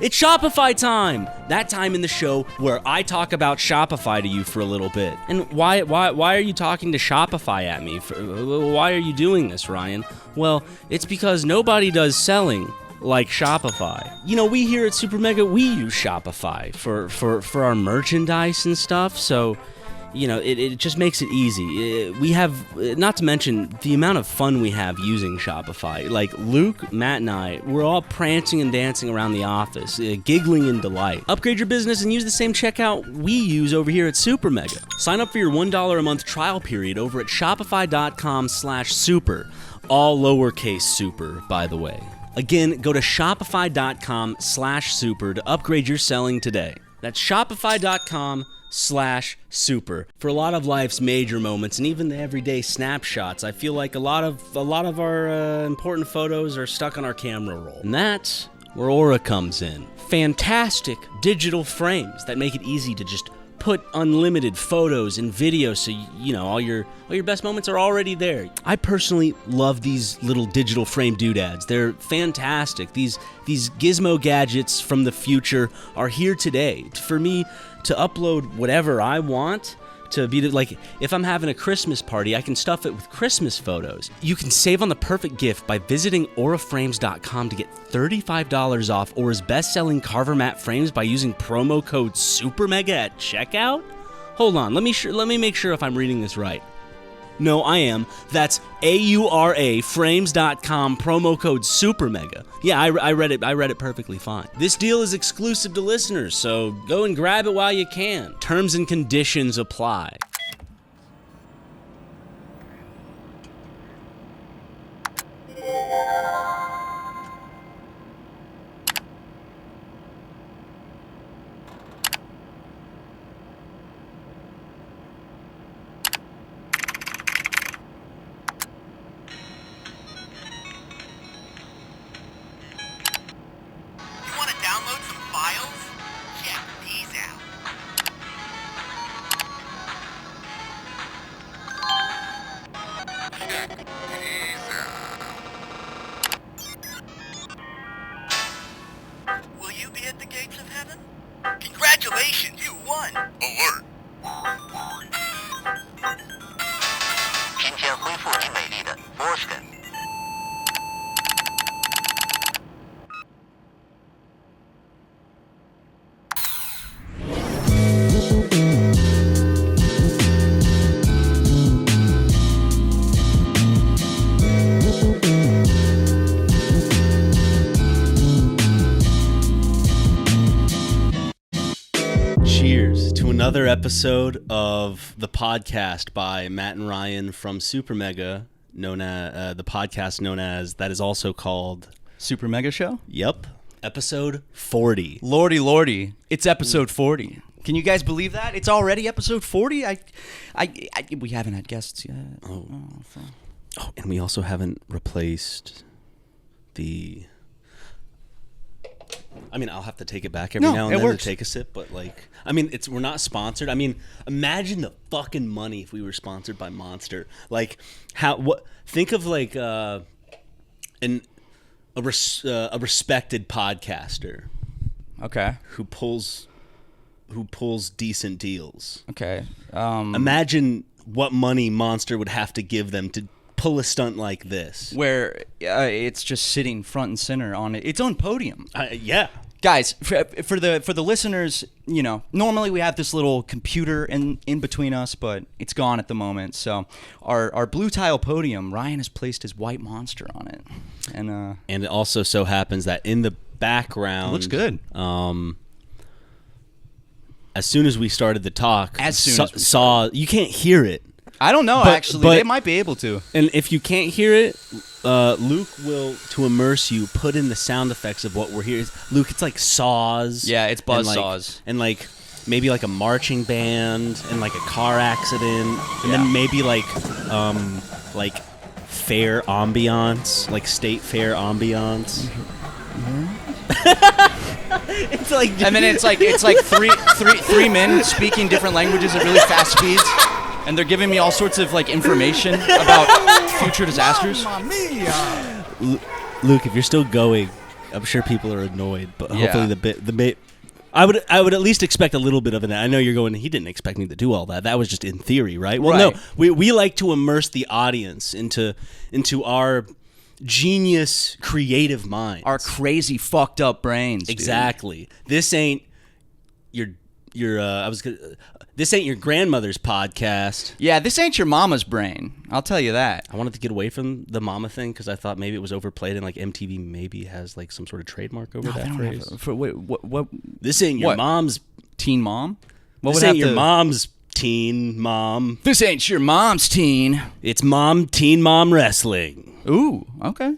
It's Shopify time! That time in the show where I talk about Shopify to you for a little bit. And why are you talking to Shopify at me? Why are you doing this, Ryan? Well, it's because nobody does selling like Shopify. You know, we here at SuperMega, we use Shopify for our merchandise and stuff, so you know, it just makes it easy. We have, not to mention, the amount of fun we have using Shopify. Like, Luke, Matt, and I, we're all prancing and dancing around the office, giggling in delight. Upgrade your business and use the same checkout we use over here at SuperMega. Sign up for your $1 a month trial period over at shopify.com/super. All lowercase super, by the way. Again, go to shopify.com/super to upgrade your selling today. That's shopify.com/super. For a lot of life's major moments and even the everyday snapshots, I feel like a lot of our important photos are stuck on our camera roll. And that's where Aura comes in. Fantastic digital frames that make it easy to just put unlimited photos and videos, so you know all your best moments are already there. I personally love these little digital frame doodads. They're fantastic. These gizmo gadgets from the future are here today for me to upload whatever I want. To be like, if I'm having a Christmas party, I can stuff it with Christmas photos. You can save on the perfect gift by visiting auraframes.com to get $35 off Aura's best-selling Carver Matte frames by using promo code SuperMega at checkout. Hold on, let me make sure if I'm reading this right. No, I am. That's auraframes.com, promo code SuperMega. Yeah, I read it perfectly fine. This deal is exclusive to listeners, so go and grab it while you can. Terms and conditions apply. Congratulations, you won! Alert! 今天恢复你美丽的 Boston。 Another episode of the podcast by Matt and Ryan from SuperMega, known as the podcast known as that is also called SuperMega Show? Yep, episode 40. Lordy, it's episode 40. Can you guys believe that? It's already episode 40? We haven't had guests yet. Oh, and we also haven't replaced the... I mean, I'll have to take it back every now and then to take a sip, but like, I mean, we're not sponsored. I mean, imagine the fucking money if we were sponsored by Monster. Like, think of like a respected podcaster, okay, who pulls decent deals. Okay, imagine what money Monster would have to give them to pull a stunt like this, where it's just sitting front and center on its own podium. Yeah, guys, for the listeners, you know, normally we have this little computer in between us, but it's gone at the moment. So our blue tile podium, Ryan has placed his white monster on it, and it also so happens that in the background, it looks good. As soon as we started the talk, you can't hear it. I don't know, actually. They might be able to. And if you can't hear it, Luke will, to immerse you, put in the sound effects of what we're hearing. Luke, it's like saws. Yeah, it's buzz saws. And like maybe like a marching band and like a car accident. And then maybe like fair ambiance, like state fair ambiance. It's like, and then it's like three men speaking different languages at really fast speeds. And they're giving me all sorts of like information about future disasters. Luke, if you're still going, I'm sure people are annoyed, but Yeah. hopefully the bit. I would at least expect a little bit of it. I know you're going. He didn't expect me to do all that. That was just in theory, right? Well, Right. no. We like to immerse the audience into our genius, creative minds. Our crazy, fucked up brains. Dude. Exactly. This ain't your. This ain't your grandmother's podcast. Yeah, this ain't your mama's brain. I'll tell you that. I wanted to get away from the mama thing because I thought maybe it was overplayed and like MTV maybe has like some sort of trademark over that phrase. Wait, what? This ain't your What? mom's. Teen mom? What This would ain't have your to- mom's teen mom. This ain't your mom's teen. It's teen mom wrestling. Ooh, okay.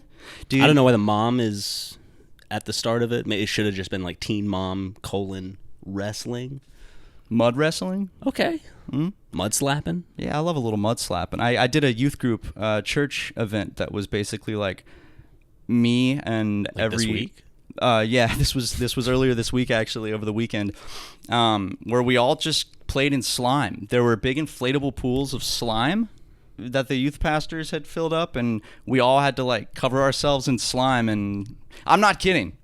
Dude, I don't know why the mom is at the start of it. Maybe it should have just been like teen mom : wrestling. Mud wrestling? Okay. Mud slapping. Yeah, I love a little mud slapping. I did a youth group church event that was basically like me and Like every this week? Yeah, this was earlier this week actually, over the weekend, where we all just played in slime. There were big inflatable pools of slime that the youth pastors had filled up, and we all had to like cover ourselves in slime. And I'm not kidding.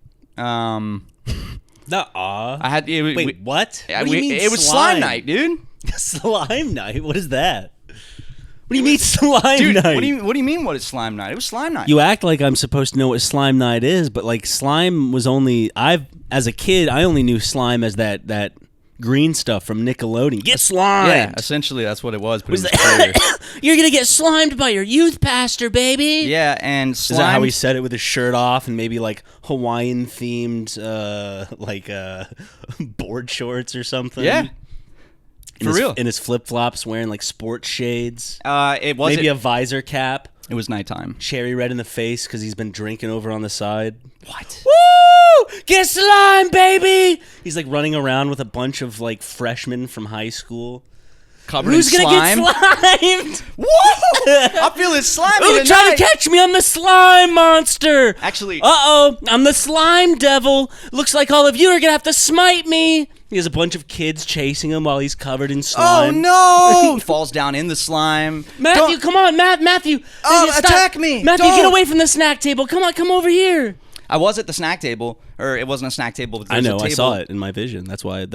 Nuh-uh. I had Wait, what? Yeah, What do you mean it was slime night, dude. Slime night? What is that? What do you mean slime Dude, night? what do you mean? What is slime night? It was slime night. You act like I'm supposed to know what slime night is, but like slime was only as a kid I only knew slime as that green stuff from Nickelodeon. Get slimed. Yeah, essentially that's what it was. But it was that- clear. You're gonna get slimed by your youth pastor, baby. Yeah, and slime. Is that how he said it with his shirt off and maybe like Hawaiian themed board shorts or something? Yeah. For real. In his flip flops, wearing like sports shades. It was Maybe a visor cap. It was nighttime. Cherry red in the face because he's been drinking over on the side. What? Woo! Get slime, baby! He's like running around with a bunch of like freshmen from high school. Covered Who's in gonna slime? get slimed? Whoa! I'm feeling slimy Ooh, tonight. trying to catch me! I'm the slime monster! Actually- Uh-oh! I'm the slime devil! Looks like all of you are gonna have to smite me! He has a bunch of kids chasing him while he's covered in Oh slime. no! Falls down in the slime. Matthew, Don't- come on, Matthew! Oh, Stop. attack me. Matthew, get Don't. away from the snack table! Come on, come over here! I was at the snack table, or it wasn't a snack table. But there I was know, a I table. saw it in my vision. That's why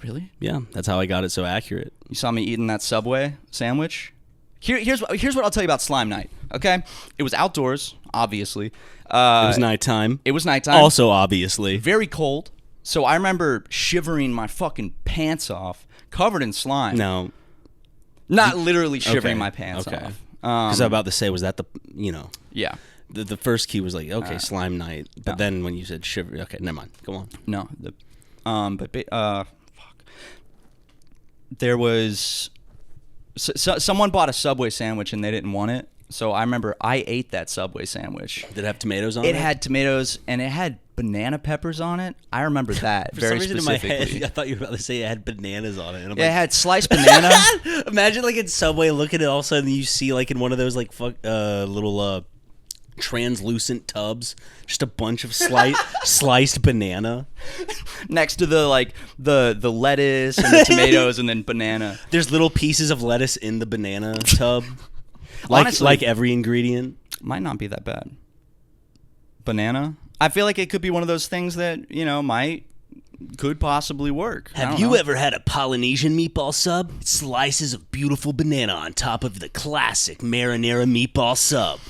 Really? that's how I got it so accurate. You saw me eating that Subway sandwich? Here's what I'll tell you about slime night, okay? It was outdoors, obviously. It was nighttime. It was nighttime. Also, obviously. Very cold. So I remember shivering my fucking pants off, covered in slime. No. Not literally shivering Okay, my pants okay. off. Because I'm about to say, was that Yeah. the first key was like, okay, slime night. But then when you said shiver, okay, never mind. Go on. No. Fuck. There was someone bought a Subway sandwich and they didn't want it. So I remember I ate that Subway sandwich. Did it have tomatoes on it? It had tomatoes and it had banana peppers on it. I remember that For very some reason in my specifically. head, I thought you were about to say it had bananas on it. And I'm Yeah, it like, had sliced banana. imagine like in Subway looking at all of a sudden you see like in one of those like little translucent tubs just a bunch of sliced banana. Next to the lettuce and the tomatoes and then banana. There's little pieces of lettuce in the banana tub. Honestly- like every ingredient. Might not be that bad. Banana? I feel like it could be one of those things that, could possibly work. I Have don't you know. ever had a Polynesian meatball sub? Slices of beautiful banana on top of the classic marinara meatball sub.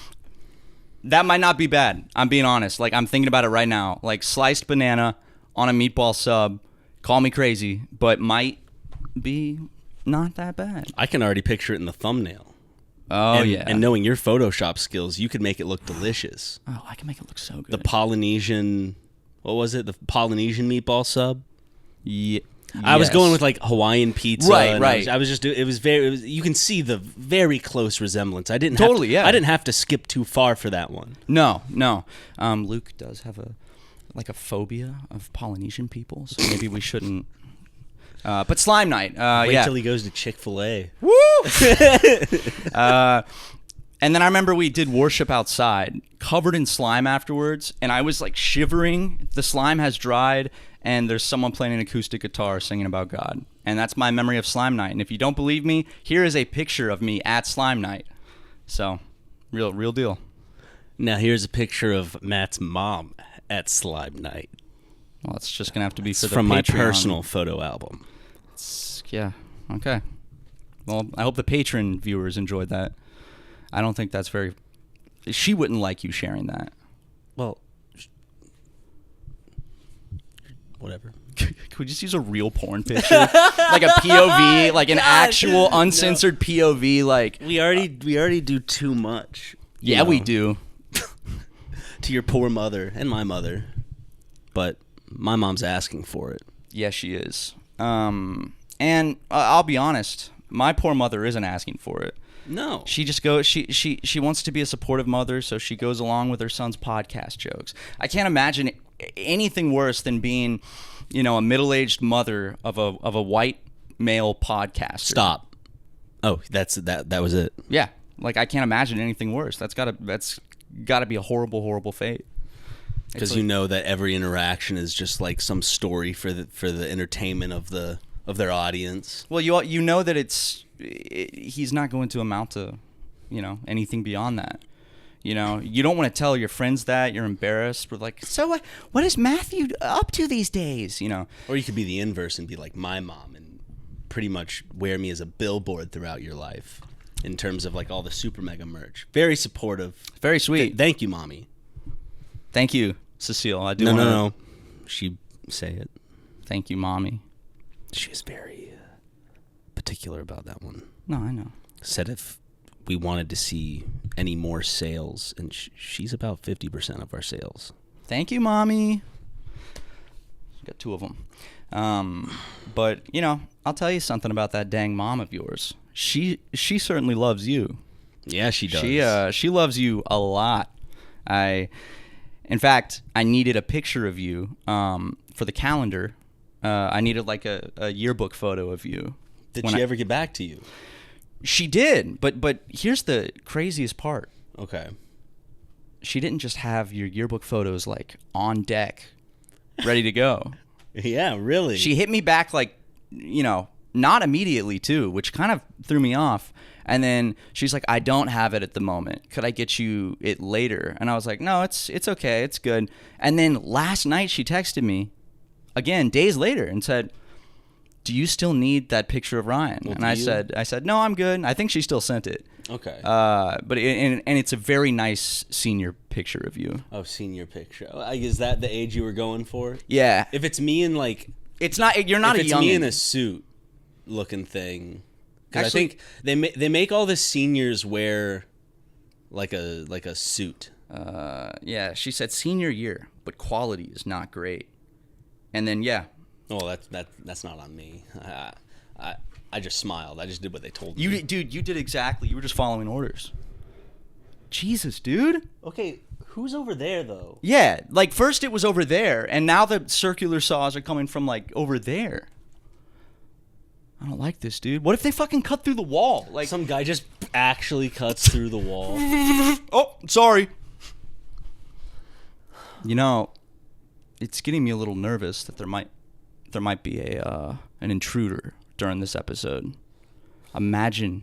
That might not be bad. I'm being honest. Like, I'm thinking about it right now. Like, sliced banana on a meatball sub. Call me crazy, but might be not that bad. I can already picture it in the thumbnail. Oh, and, yeah. And knowing your Photoshop skills, you could make it look delicious. Oh, I can make it look so good. The Polynesian, what was it? The Polynesian meatball sub? Yeah. I was going with like Hawaiian pizza. Right, and right. I was just doing. It was you can see the very close resemblance. I didn't Totally, have to, yeah. I didn't have to skip too far for that one. No. Luke does have a phobia of Polynesian people, so maybe we shouldn't. But slime night. Wait till he goes to Chick-fil-A. Woo! And then I remember we did worship outside, covered in slime afterwards, and I was like shivering. The slime has dried, and there's someone playing an acoustic guitar singing about God. And that's my memory of slime night. And if you don't believe me, here is a picture of me at slime night. So, real deal. Now here's a picture of Matt's mom at Slime Night. Well, it's just gonna have to be for the from my Patreon. personal photo album. Yeah. Okay. Well, I hope the patron viewers enjoyed that. I don't think that's very. She wouldn't like you sharing that. Well, whatever. Could we just use a real porn picture, like a POV, like an actual uncensored POV? Like We already do too much. yeah, you know, we do. to your poor mother and my mother, but my mom's asking for it. Yeah, she is. And I'll be honest, my poor mother isn't asking for it. No, She just goes. She wants to be a supportive mother, so she goes along with her son's podcast jokes. I can't imagine anything worse than being, a middle-aged mother of a white male podcaster. Stop. Oh, that was it. Yeah, like I can't imagine anything worse. That's gotta be a horrible fate. Because It's like- you know that every interaction is just like some story for the entertainment of their audience. Well, you know that he's not going to amount to, anything beyond that. You don't want to tell your friends that. You're embarrassed. We're like, so what is Matthew up to these days? Or you could be the inverse and be like my mom and pretty much wear me as a billboard throughout your life in terms of like all the Super Mega merch. Very supportive. Very sweet. Thank you, mommy. Thank you, Cecile. I do. No. She say it. Thank you, mommy. She was very particular about that one. No, I know. Said if we wanted to see any more sales, and she's about 50% of our sales. Thank you, mommy. Got two of them. But I'll tell you something about that dang mom of yours. She certainly loves you. Yeah, she does. She loves you a lot. In fact, I needed a picture of you for the calendar. I needed like a yearbook photo of you. Did she ever get back to you? She did, but here's the craziest part. Okay. She didn't just have your yearbook photos like on deck, ready to go. Yeah, really. She hit me back like, not immediately too, which kind of threw me off. And then she's like, I don't have it at the moment. Could I get you it later? And I was like, no, it's okay. It's good. And then last night she texted me again, days later, and said, do you still need that picture of Ryan? Well, and I said, no, I'm good. I think she still sent it. Okay. But it's a very nice senior picture of you. Oh, senior picture. Is that the age you were going for? Yeah. If it's me in like, It's not. You're not if a it's young. me in a suit looking thing, because I Actually- think they make all the seniors wear like a suit. Yeah. She said senior year, but quality is not great. And then Oh, that's not on me. I just smiled. I just did what they told me. you did exactly. You were just following orders. Jesus, dude. Okay, who's over there though? Yeah, like first it was over there, and now the circular saws are coming from like over there. I don't like this, dude. What if they fucking cut through the wall? Like Some guy just actually cuts through the wall. oh, sorry. It's getting me a little nervous that there might be an intruder during this episode. Imagine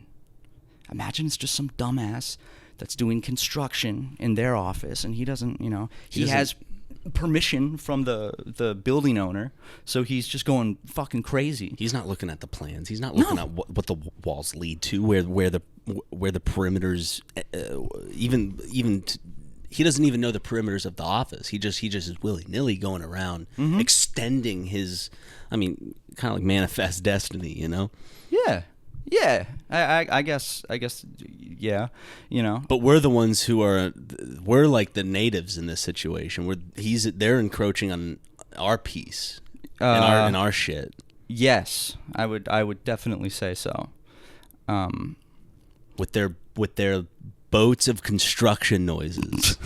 it's just some dumbass that's doing construction in their office, and he doesn't, he has permission from the building owner, so he's just going fucking crazy. He's not looking at the plans. He's not looking at what the walls lead to, where the perimeters, he doesn't even know the perimeters of the office. He just is willy-nilly going around extending his, kind of like manifest destiny, Yeah. I guess, yeah, But we're the ones we're like the natives in this situation. They're encroaching on our piece and our shit. Yes, I would definitely say so. With their boats of construction noises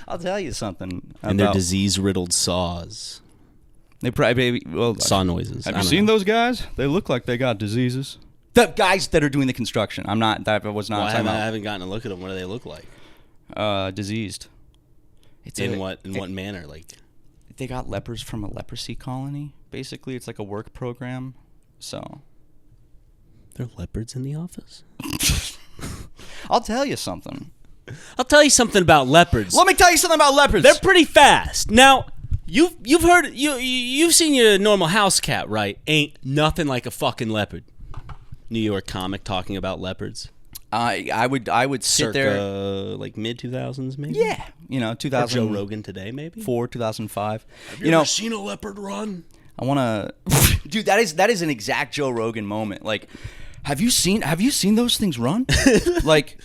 I'll tell you something. and their disease-riddled saws. They probably Saw noises. Have I you don't seen know. those guys? They look like they got diseases. The guys that are doing the construction. I'm not. That was not. Well, I haven't gotten a look at them. What do they look like? Diseased. In what manner? Like, they got lepers from a leprosy colony. Basically, it's like a work program. So there are leopards in the office? I'll tell you something. I'll tell you something about leopards. Let me tell you something about leopards. They're pretty fast. Now, you've heard you've seen your normal house cat, right? Ain't nothing like a fucking leopard. New York comic talking about leopards. I would sit Circa, there like mid 2000s maybe. Yeah, 2000. Joe Rogan today maybe. 2005. Have you ever seen a leopard run? I want to, dude. That is an exact Joe Rogan moment. Like, have you seen those things run? like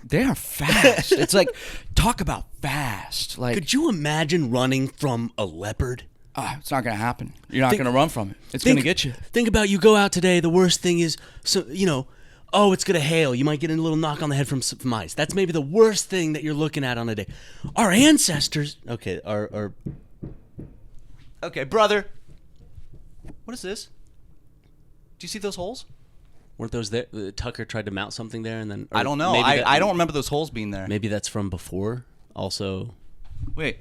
they are fast. It's like, talk about fast. Like, could you imagine running from a leopard? It's not gonna happen. You're not gonna run from it. It's gonna get you. Think about you go out today. The worst thing is, oh, it's gonna hail. You might get a little knock on the head from mice. That's maybe the worst thing that you're looking at on a day. Our ancestors, Okay, brother. What is this? Do you see those holes? Weren't those there? Tucker tried to mount something there, and then I don't know. I don't remember those holes being there. Maybe that's from before. Also, wait.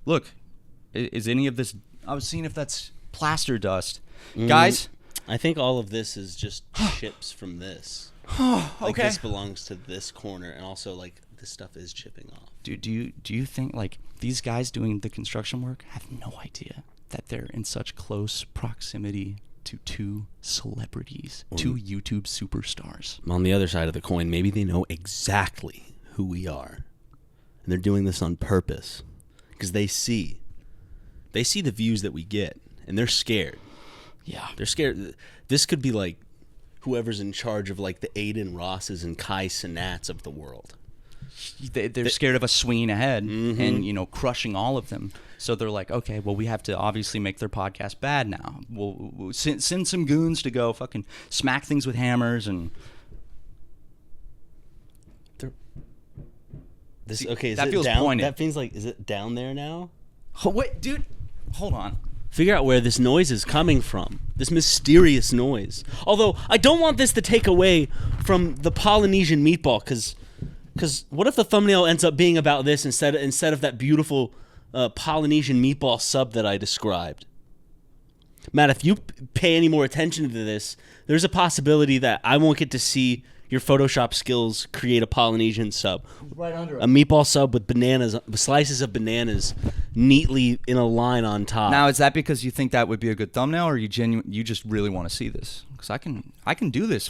Look, is any of this? I was seeing if that's plaster dust, guys. I think all of this is just chips from this. Okay. Like this belongs to this corner, and also like this stuff is chipping off. Dude, do you think like these guys doing the construction work have no idea that they're in such close proximity to two celebrities, two YouTube superstars? On the other side of the coin, maybe they know exactly who we are, and they're doing this on purpose because they see the views that we get, and they're scared. Yeah, they're scared. This could be like whoever's in charge of like the Aiden Rosses and Kai Cenats of the world. They're scared of us swinging ahead and crushing all of them. So they're like, okay, well, we have to obviously make their podcast bad now. We'll send some goons to go fucking smack things with hammers and. That feels down? pointed. That feels like, is it down there now? Oh, wait, dude, hold on. Figure out where this noise is coming from. This mysterious noise. Although I don't want this to take away from the Polynesian meatball, because what if the thumbnail ends up being about this instead of that beautiful Polynesian meatball sub that I described? Matt, if you pay any more attention to this, there's a possibility that I won't get to see your Photoshop skills create a Polynesian sub. Right under it. A meatball sub with slices of bananas neatly in a line on top. Now, is that because you think that would be a good thumbnail, or you just really want to see this? Because I can do this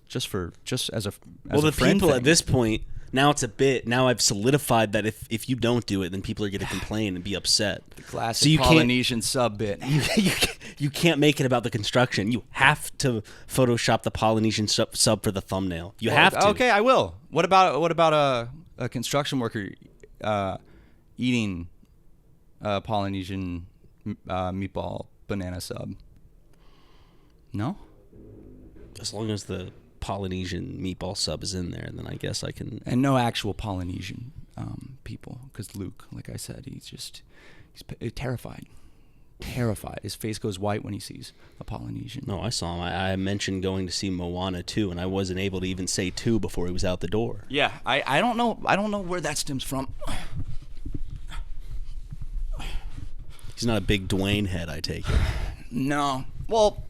just as a the friend people thing. at this point, now it's a bit. Now I've solidified that if you don't do it, then people are going to complain and be upset. The classic So you Polynesian sub bit. You can't make it about the construction. You have to Photoshop the Polynesian sub for the thumbnail. You have to. Okay, I will. What about a construction worker eating a Polynesian meatball banana sub? No? As long as the Polynesian meatball sub is in there, then I guess I can. And no actual Polynesian people, because Luke, like I said, he's terrified. Terrified. His face goes white when he sees a Polynesian. No, I saw him. I mentioned going to see Moana 2, and I wasn't able to even say 2 before he was out the door. Yeah, I don't know where that stems from. He's not a big Dwayne head, I take it. No. Well,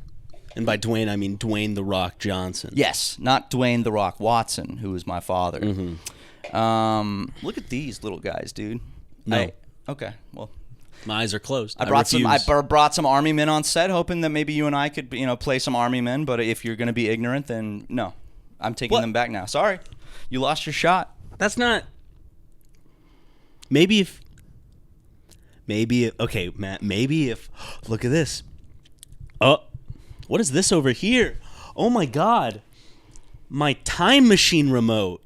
and by Dwayne, I mean Dwayne The Rock Johnson. Yes, not Dwayne The Rock Watson, who is my father. Mm-hmm. Look at these little guys, dude. No. Okay, well. My eyes are closed. I brought some army men on set, hoping that maybe you and I could, play some army men. But if you're going to be ignorant, then no, I'm taking them back now. Sorry, you lost your shot. That's not. Okay, Matt. Maybe if. Look at this. Oh, what is this over here? Oh my God, my time machine remote.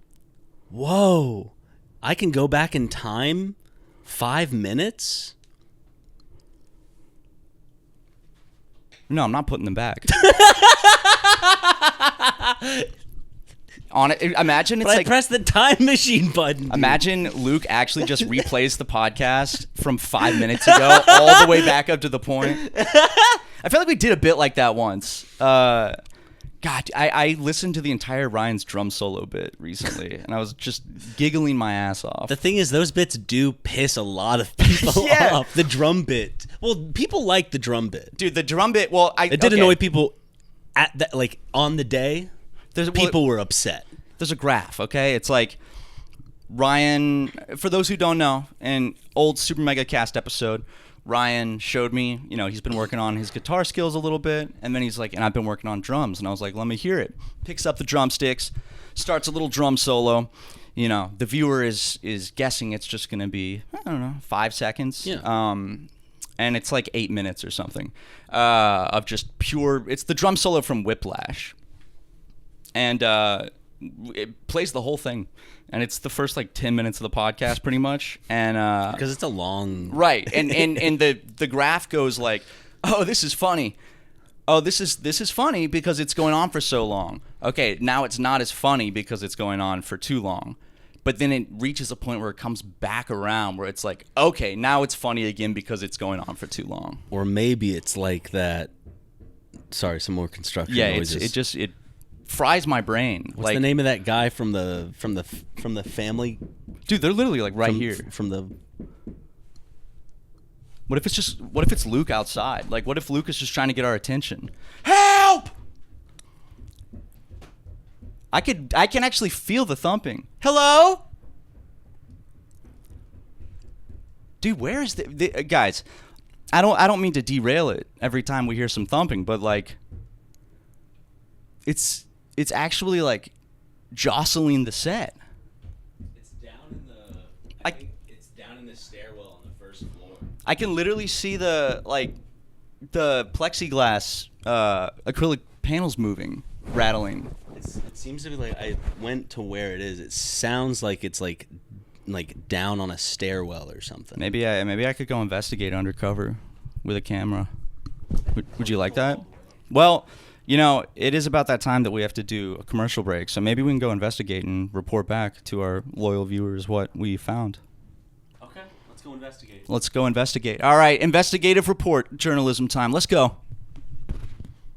Whoa, I can go back in time 5 minutes. No, I'm not putting them back. On it, imagine it's like press the time machine button. Dude. Imagine Luke actually just replays the podcast from 5 minutes ago all the way back up to the point. I feel like we did a bit like that once. God, I listened to the entire Ryan's drum solo bit recently, and I was just giggling my ass off. The thing is, those bits do piss a lot of people off. The drum bit. Well, people like the drum bit. Dude, the drum bit, well, it did annoy people at that, like, on the day. People were upset. There's a graph, okay? It's like Ryan, for those who don't know, an old Super Mega Cast episode, Ryan showed me, he's been working on his guitar skills a little bit, and then he's like, and I've been working on drums, and I was like, let me hear it. Picks up the drumsticks, starts a little drum solo. The viewer is guessing it's just going to be, I don't know, 5 seconds. Yeah. And it's like 8 minutes or something of just pure, it's the drum solo from Whiplash. And it plays the whole thing. And it's the first 10 minutes of the podcast pretty much. And because it's a long... Right. And the graph goes like, oh, this is funny. Oh, this is funny because it's going on for so long. Okay, now it's not as funny because it's going on for too long. But then it reaches a point where it comes back around where it's like, okay, now it's funny again because it's going on for too long. Or maybe it's like that... Sorry, some more construction noises. It fries my brain. What's the name of that guy from the family? Dude, they're literally right here. From the... What if it's Luke outside? What if Luke is just trying to get our attention? Help! I can actually feel the thumping. Hello? Dude, where is the guys? I don't mean to derail it every time we hear some thumping, but it's actually jostling the set. It's down in the... I think it's down in the stairwell on the first floor. I can literally see the plexiglass acrylic panels moving, rattling. It seems to be I went to where it is. It sounds like it's like down on a stairwell or something. Maybe I could go investigate undercover with a camera. Would you like that? Well, it is about that time that we have to do a commercial break, so maybe we can go investigate and report back to our loyal viewers what we found. Okay, let's go investigate. Let's go investigate. All right, investigative report journalism time. Let's go.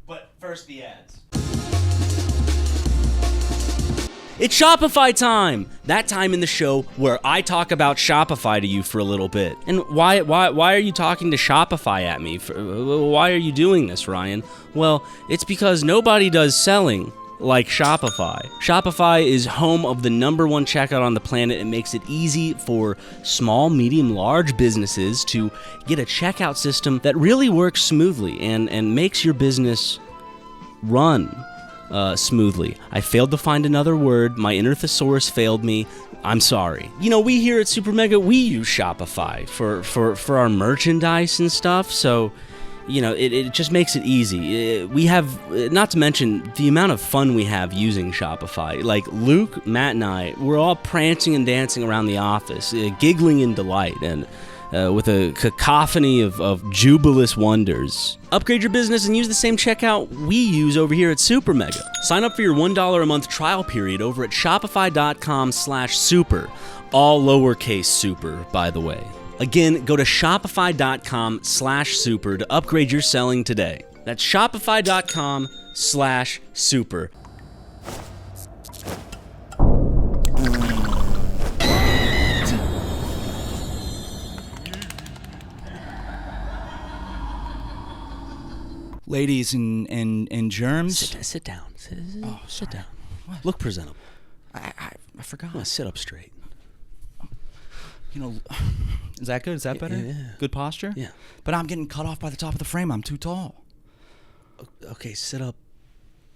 But first, the ads. It's Shopify time! That time in the show where I talk about Shopify to you for a little bit. And why are you talking to Shopify at me? Why are you doing this, Ryan? Well, it's because nobody does selling like Shopify. Shopify is home of the #1 checkout on the planet and makes it easy for small, medium, large businesses to get a checkout system that really works smoothly and makes your business run smoothly. I failed to find another word. My inner thesaurus failed me. I'm sorry. We here at SuperMega, we use Shopify for our merchandise and stuff, so it just makes it easy. We have, not to mention the amount of fun we have using Shopify. Luke, Matt, and I, we're all prancing and dancing around the office, giggling in delight, and with a cacophony of jubilous wonders. Upgrade your business and use the same checkout we use over here at SuperMega. Sign up for your $1 a month trial period over at shopify.com/super. All lowercase super, by the way. Again, go to shopify.com/super to upgrade your selling today. That's shopify.com/super. Ladies and germs. Sit down. Sit down. What? Look presentable. I forgot. Sit up straight. Is that good? Is that better? Yeah. Good posture? Yeah. But I'm getting cut off by the top of the frame. I'm too tall. Okay, sit up.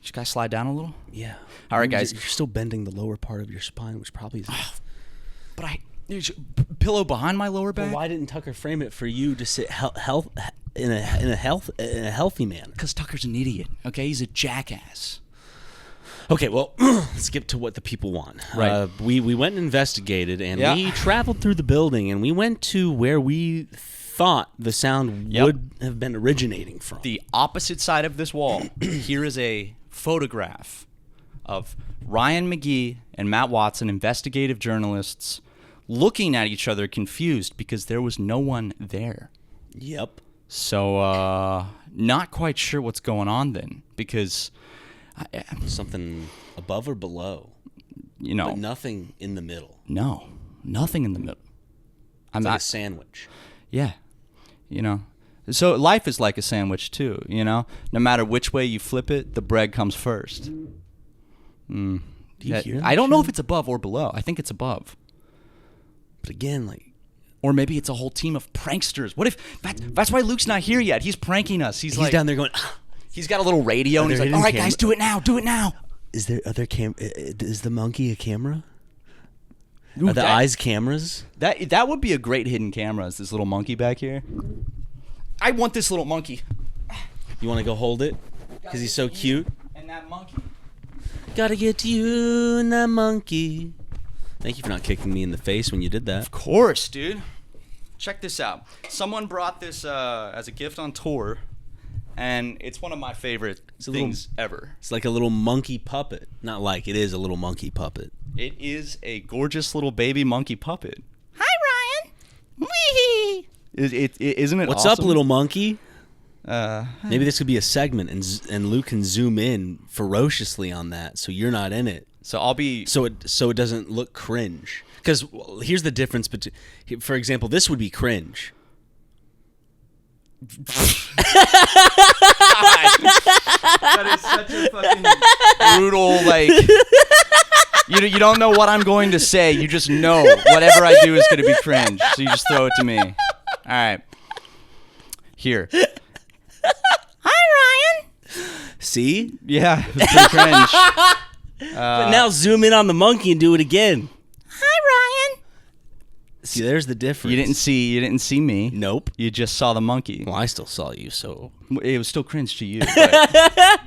Should I slide down a little? Yeah. All right, guys. You're still bending the lower part of your spine, which probably is... But pillow behind my lower back? Well, why didn't Tucker frame it for you to sit in a healthy manner? Because Tucker's an idiot. Okay, he's a jackass. Okay, well, let's get to what the people want. Right. We went and investigated, and Yeah. we traveled through the building, and we went to where we thought the sound would have been originating from. The opposite side of this wall. Here is a photograph of Ryan Magee and Matt Watson, investigative journalists, looking at each other confused because there was no one there. Yep. So, not quite sure what's going on then, because... Something above or below, but nothing in the middle. No, nothing in the middle. It's like a sandwich. Yeah, So life is like a sandwich too. No matter which way you flip it, the bread comes first. Do you hear that? I don't know if it's above or below. I think it's above. But again, like, or maybe it's a whole team of pranksters. What if that's why Luke's not here yet? He's pranking us. He's like down there going. He's got a little radio, and he's like, "All right, guys, do it now. Do it now." Is there other Is the monkey a camera? Ooh, Are the eyes cameras? That would be a great hidden camera. Is this little monkey back here? I want this little monkey. You want to go hold it? Because he's so cute. And that monkey. Gotta get to you and that monkey. Thank you for not kicking me in the face when you did that. Of course, dude. Check this out. Someone brought this as a gift on tour, and it's one of my favorite things ever. It's like a little monkey puppet. Not like, it is a little monkey puppet. It is a gorgeous little baby monkey puppet. Hi, Ryan. Wee. Isn't it What's awesome? up, little monkey? Maybe this could be a segment, and Luke can zoom in ferociously on that, so you're not in it. So I'll be so it doesn't look cringe. Because here's the difference between, for example, this would be cringe. That is such a fucking brutal, like, you don't know what I'm going to say. You just know whatever I do is going to be cringe. So you just throw it to me. All right. Here. Hi, Ryan. See? Yeah, it's pretty cringe. But now zoom in on the monkey and do it again. Hi, Ryan. See, there's the difference. You didn't see me. Nope. You just saw the monkey. Well, I still saw you, so It was still cringe to you. But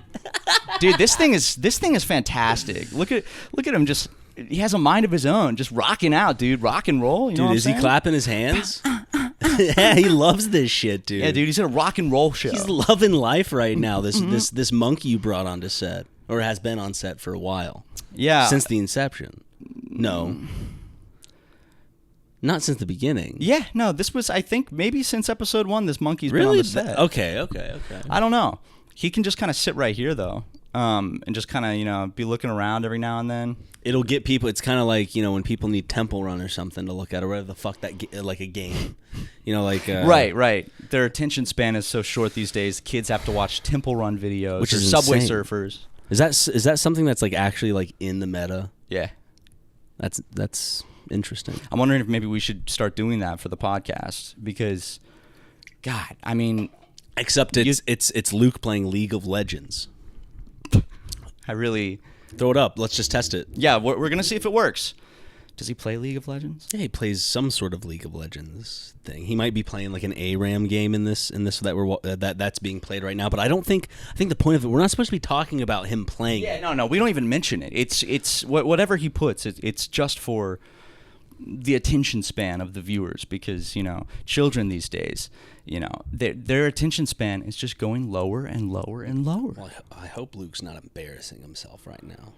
dude, this thing is fantastic. Look at him. Just, he has a mind of his own. Just rocking out, dude. Rock and roll. You know dude, is he clapping his hands? Yeah, he loves this shit, dude. Yeah, dude. He's in a rock and roll show. He's loving life right now. This monkey you brought onto set, or has been on set for a while. Yeah, since the inception. No. Not since the beginning. Yeah, no. This was, I think, maybe since episode 1. This monkey's really? been on the set. Okay. I don't know. He can just kind of sit right here though, and just kind of be looking around every now and then. It'll get people. It's kind of like when people need Temple Run or something to look at, or whatever the fuck like a game. Right. Their attention span is so short these days. Kids have to watch Temple Run videos, which or is Subway insane. Surfers. Is that something that's like actually like in the meta? Yeah. That's interesting. I'm wondering if maybe we should start doing that for the podcast because, God, I mean, except it's Luke playing League of Legends. I really throw it up. Let's just test it. Yeah, we're gonna see if it works. Does he play League of Legends? Yeah, he plays some sort of League of Legends thing. He might be playing like an ARAM game in this that's being played right now. But I think the point of it, we're not supposed to be talking about him playing. Yeah, no, we don't even mention it. It's whatever he puts. It's just for the attention span of the viewers because children these days, their attention span is just going lower and lower and lower. Well, I hope Luke's not embarrassing himself right now.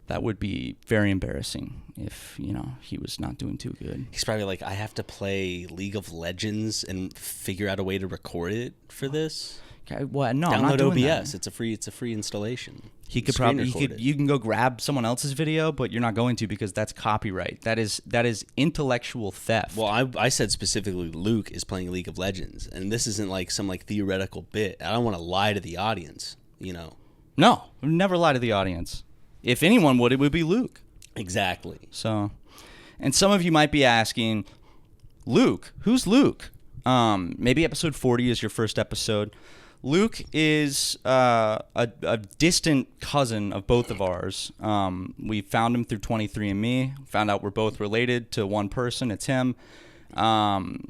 That would be very embarrassing if, he was not doing too good. He's probably like, I have to play League of Legends and figure out a way to record it for this. Okay, well, no, download I'm not doing OBS. That. It's a free installation. He could probably you can go grab someone else's video, but you're not going to because that's copyright. That is intellectual theft. Well, I said specifically Luke is playing League of Legends, and this isn't like some like theoretical bit. I don't want to lie to the audience, No, we've never lie to the audience. If anyone would, it would be Luke. Exactly. So, and some of you might be asking, Luke, who's Luke? Maybe episode 40 is your first episode. Luke is a distant cousin of both of ours. We found him through 23andMe. Found out we're both related to one person. It's him.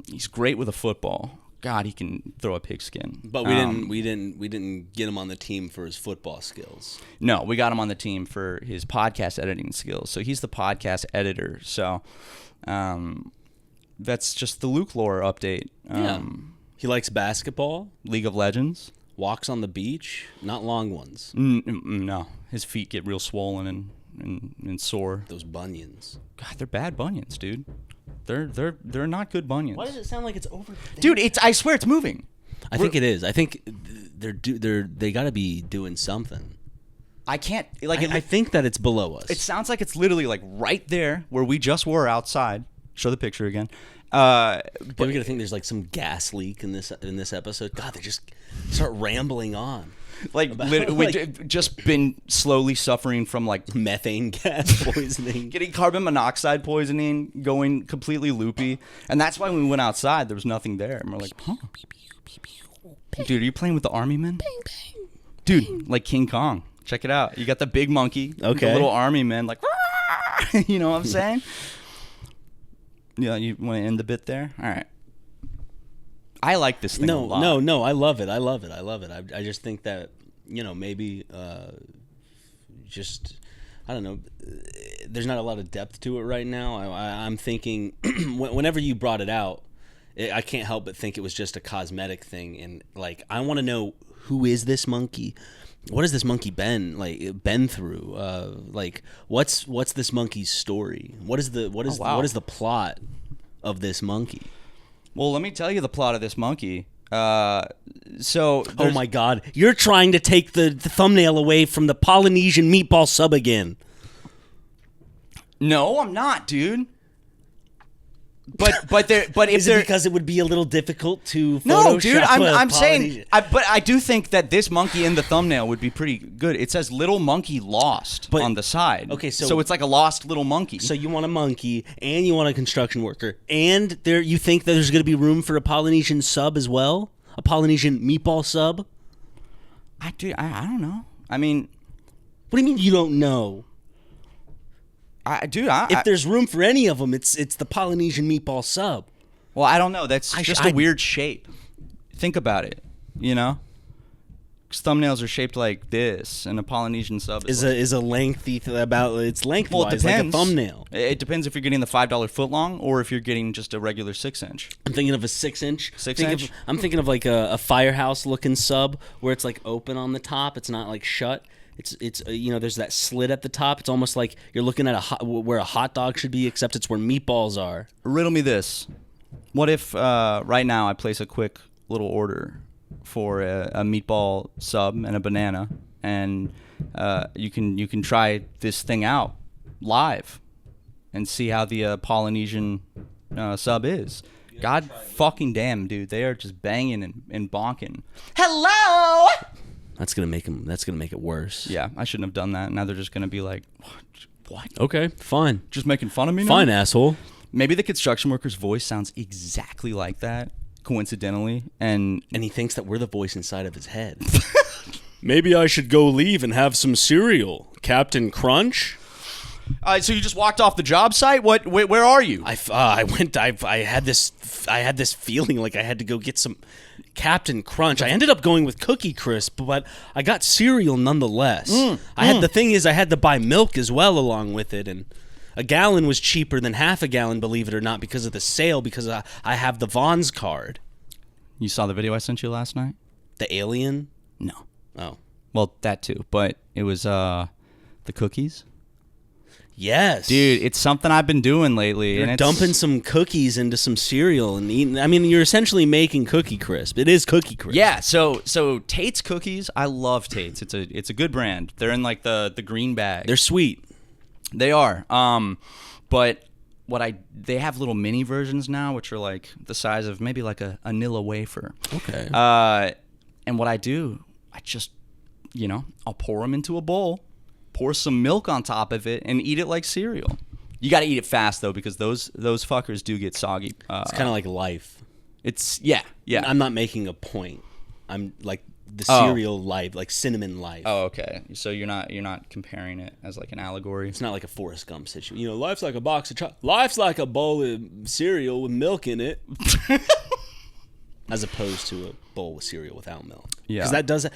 He's great with a football. God, he can throw a pigskin. But we didn't get him on the team for his football skills. No, we got him on the team for his podcast editing skills. So he's the podcast editor. So that's just the Luke lore update. Yeah. He likes basketball, League of Legends, walks on the beach, not long ones. No, his feet get real swollen and sore. Those bunions. God, they're bad bunions, dude. They're not good bunions. Why does it sound like it's over? Dude, I swear it's moving. I think it is. I think they got to be doing something. I can't I think that it's below us. It sounds like it's literally like right there where we just were outside. Show the picture again. But we're gonna think there's like some gas leak in this episode. God, they just start rambling on. Like, we've just been slowly suffering from, like, methane gas poisoning. getting carbon monoxide poisoning, going completely loopy. And that's why when we went outside, there was nothing there. And we're like, huh. Dude, are you playing with the army men? Dude, like King Kong. Check it out. You got the big monkey. With the little army men, like, you know what I'm saying? Yeah, you want to end the bit there? All right. I like this thing a lot. No, I love it. I just think that, maybe just, I don't know, there's not a lot of depth to it right now. I'm thinking, whenever you brought it out, I can't help but think it was just a cosmetic thing. And, like, I want to know, who is this monkey? What has this monkey been through? Like, what's this monkey's story? What is the plot of this monkey? Well, let me tell you the plot of this monkey. Oh my God, you're trying to take the thumbnail away from the Polynesian meatball sub again. No, I'm not, dude. But is it because it would be a little difficult to Photoshop? No, dude, I'm saying, but I do think that this monkey in the thumbnail would be pretty good. It says "little monkey lost" on the side. Okay, so it's like a lost little monkey. So you want a monkey, and you want a construction worker, and you think that there's going to be room for a Polynesian sub as well, a Polynesian meatball sub? I don't know. I mean, what do you mean you don't know? If there's room for any of them, it's the Polynesian meatball sub. Well, I don't know. That's just a weird shape. Think about it. You know, 'cause thumbnails are shaped like this, and a Polynesian sub is a lengthy it's lengthwise. Well, it depends. Like a thumbnail. It depends if you're getting the $5 footlong or if you're getting just a regular 6-inch. I'm thinking of a 6-inch. 6-inch. I'm thinking of like a firehouse looking sub where it's like open on the top. It's not like shut. It's there's that slit at the top. It's almost like you're looking at where a hot dog should be, except it's where meatballs are. Riddle me this: what if right now I place a quick little order for a meatball sub and a banana, and you can try this thing out live and see how the Polynesian sub is. God fucking damn, dude, they are just banging and bonking. Hello. That's gonna make it worse. Yeah, I shouldn't have done that. Now they're just gonna be like, what? Okay, fine. Just making fun of me now? Fine, asshole. Maybe the construction worker's voice sounds exactly like that, coincidentally, and he thinks that we're the voice inside of his head. Maybe I should go leave and have some cereal, Captain Crunch. So you just walked off the job site? Where are you? I went. I had this feeling like I had to go get some Captain Crunch. I ended up going with Cookie Crisp, but I got cereal nonetheless. The thing is, I had to buy milk as well along with it, and a gallon was cheaper than half a gallon, believe it or not, because of the sale. Because I have the Vaughn's card. You saw the video I sent you last night? The alien? No. Oh. Well, that too, but it was the cookies. Yes. Dude, it's something I've been doing lately. You're dumping some cookies into some cereal and eating. I mean, you're essentially making Cookie Crisp. It is Cookie Crisp. Yeah, so Tate's cookies, I love Tate's. It's a good brand. They're in like the green bag. They're sweet. They are. But they have little mini versions now, which are like the size of maybe like a Nilla wafer. Okay. And what I do, I just, I'll pour them into a bowl, pour some milk on top of it, and eat it like cereal. You got to eat it fast though, because those fuckers do get soggy. It's kind of like life. It's yeah. I'm not making a point. I'm like the cereal life, like cinnamon life. Oh, okay. So you're not comparing it as like an allegory. It's not like a Forrest Gump situation. Life's like a box of life's like a bowl of cereal with milk in it, as opposed to a bowl with cereal without milk. Yeah, because that does.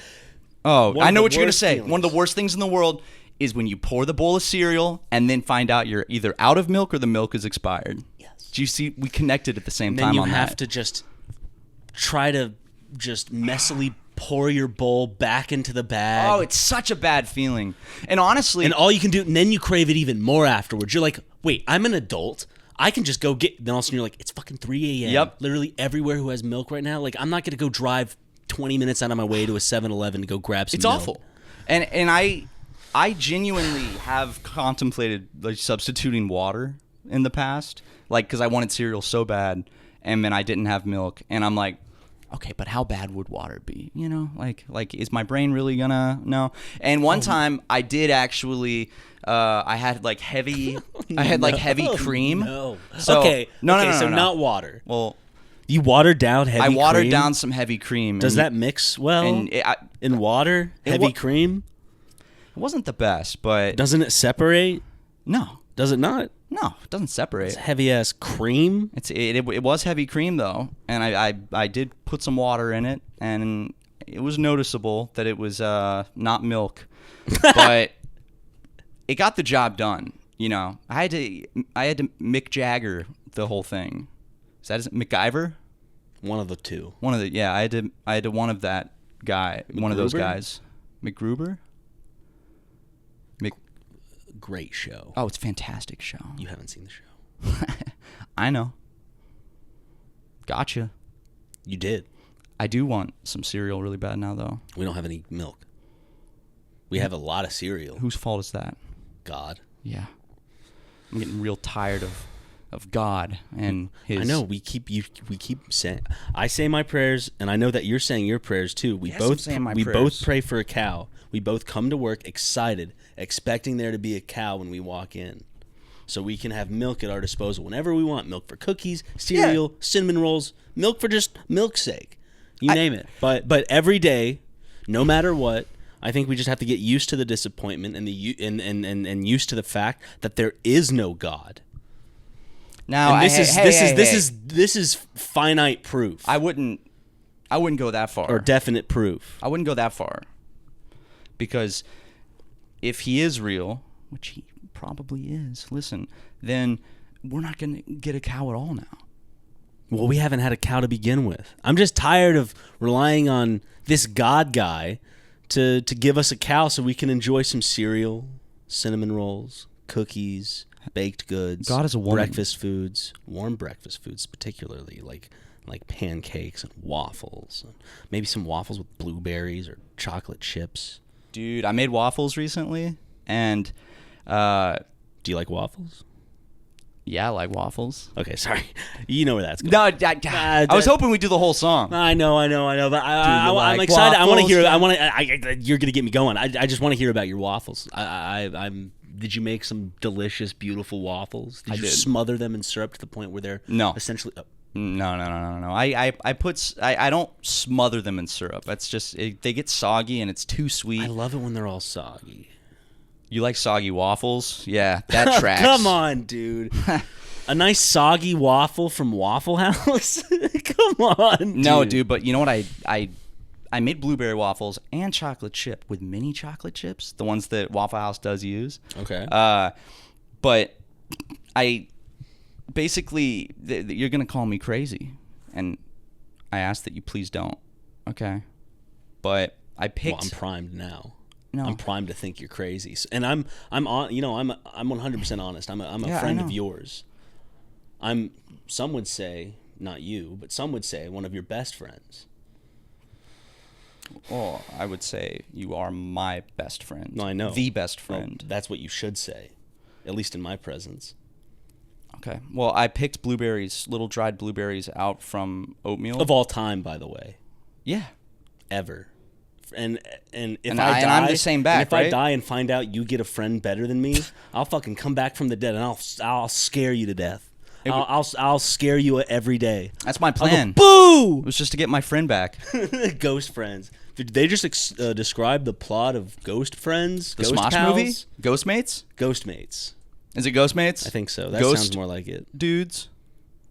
Oh, I know what you're gonna say. One of the worst things in the world is when you pour the bowl of cereal and then find out you're either out of milk or the milk is expired. Yes. Do you see? We connected at the same and time then on that. You have to just try to just messily pour your bowl back into the bag. Oh, it's such a bad feeling. And honestly... And all you can do... And then you crave it even more afterwards. You're like, wait, I'm an adult. I can just go get... Then all of a sudden you're like, it's fucking 3 a.m. Yep. Literally everywhere who has milk right now. Like, I'm not going to go drive 20 minutes out of my way to a 7-Eleven to go grab some milk. It's awful. And I genuinely have contemplated like substituting water in the past. Like, because I wanted cereal so bad. And then I didn't have milk. And I'm like... okay, but how bad would water be? You know, like is my brain really gonna no? And one time I did actually. I had like heavy. I had like heavy cream. No. So, okay. No. So not water. Well, you watered down heavy cream? I watered down some heavy cream. Does that mix well in water? Heavy cream? It wasn't the best, but doesn't it separate? No. Does it not? No, it doesn't separate. It's heavy ass cream. It was heavy cream though, and I did put some water in it, and it was noticeable that it was not milk, but it got the job done. You know, I had to Mick Jagger the whole thing. Is that MacGyver? One of the two. I had to one of that guy, one of those MacGruber? guys. McGruber? Great show. Oh, it's a fantastic show. You haven't seen the show. I know. Gotcha. You did. I do want some cereal really bad now, though. We don't have any milk. We have a lot of cereal. Whose fault is that? God. Yeah. I'm getting real tired of God and his. I know we keep saying. I say my prayers, and I know that you're saying your prayers too. We Yes, I'm both saying my we prayers. both pray for a cow. We both come to work excited, expecting there to be a cow when we walk in, so we can have milk at our disposal whenever we want. Milk for cookies, cereal, cinnamon rolls, milk for just milk's sake. You name it. But every day, no matter what, I think we just have to get used to the disappointment and and used to the fact that there is no God. Now, And this is finite proof I wouldn't go that far. or definite proof. I wouldn't go that far. Because if he is real, which he probably is, listen, then we're not going to get a cow at all now. Well, we haven't had a cow to begin with. I'm just tired of relying on this God guy to give us a cow so we can enjoy some cereal, cinnamon rolls, cookies, baked goods, God is a woman. breakfast foods, warm breakfast foods particularly, like pancakes and waffles. Maybe some waffles with blueberries or chocolate chips. Dude, I made waffles recently, and Do you like waffles? yeah, I like waffles. Okay, sorry. You know where that's going. No, I was hoping we'd do the whole song. I know, but I'm like excited. I want to waffles? hear. Yeah. You're gonna get me going. I just want to hear about your waffles. I'm. Did you make some delicious, beautiful waffles? Did I you did. smother them in syrup to the point where they're No. essentially? No. I don't smother them in syrup. That's just they get soggy and it's too sweet. I love it when they're all soggy. You like soggy waffles? Yeah, that tracks. Come on, dude. A nice soggy waffle from Waffle House. Come on, dude. No, dude, but you know what? I made blueberry waffles and chocolate chip with mini chocolate chips, the ones that Waffle House does use. Okay. But I basically you're gonna call me crazy, and I ask that you please don't. Okay. But I picked. Well, I'm primed now. No. I'm primed to think you're crazy, and I'm on. You know, I'm 100% honest. I'm a Yeah, I friend of know. yours. Some would say, not you, but some would say one of your best friends. Well, I would say you are my best friend. No, I know. The best Well, friend. that's what you should say, at least in my presence. Okay. Well, I picked blueberries, little dried blueberries out from oatmeal. Of all time, by the way, Yeah. ever. And if And I die, I'm the same back, and if I right? die and find out you get a friend better than me, I'll fucking come back from the dead and I'll scare you to death. I'll scare you every day. That's my I'll plan. go, It was just to get my friend back. boo! Ghost Friends. Did they just describe the plot of Ghost Friends? The Ghost Smosh Pals? movie? Ghostmates? Ghostmates. Is it Ghostmates? I think so. That Ghost sounds more like it. dudes?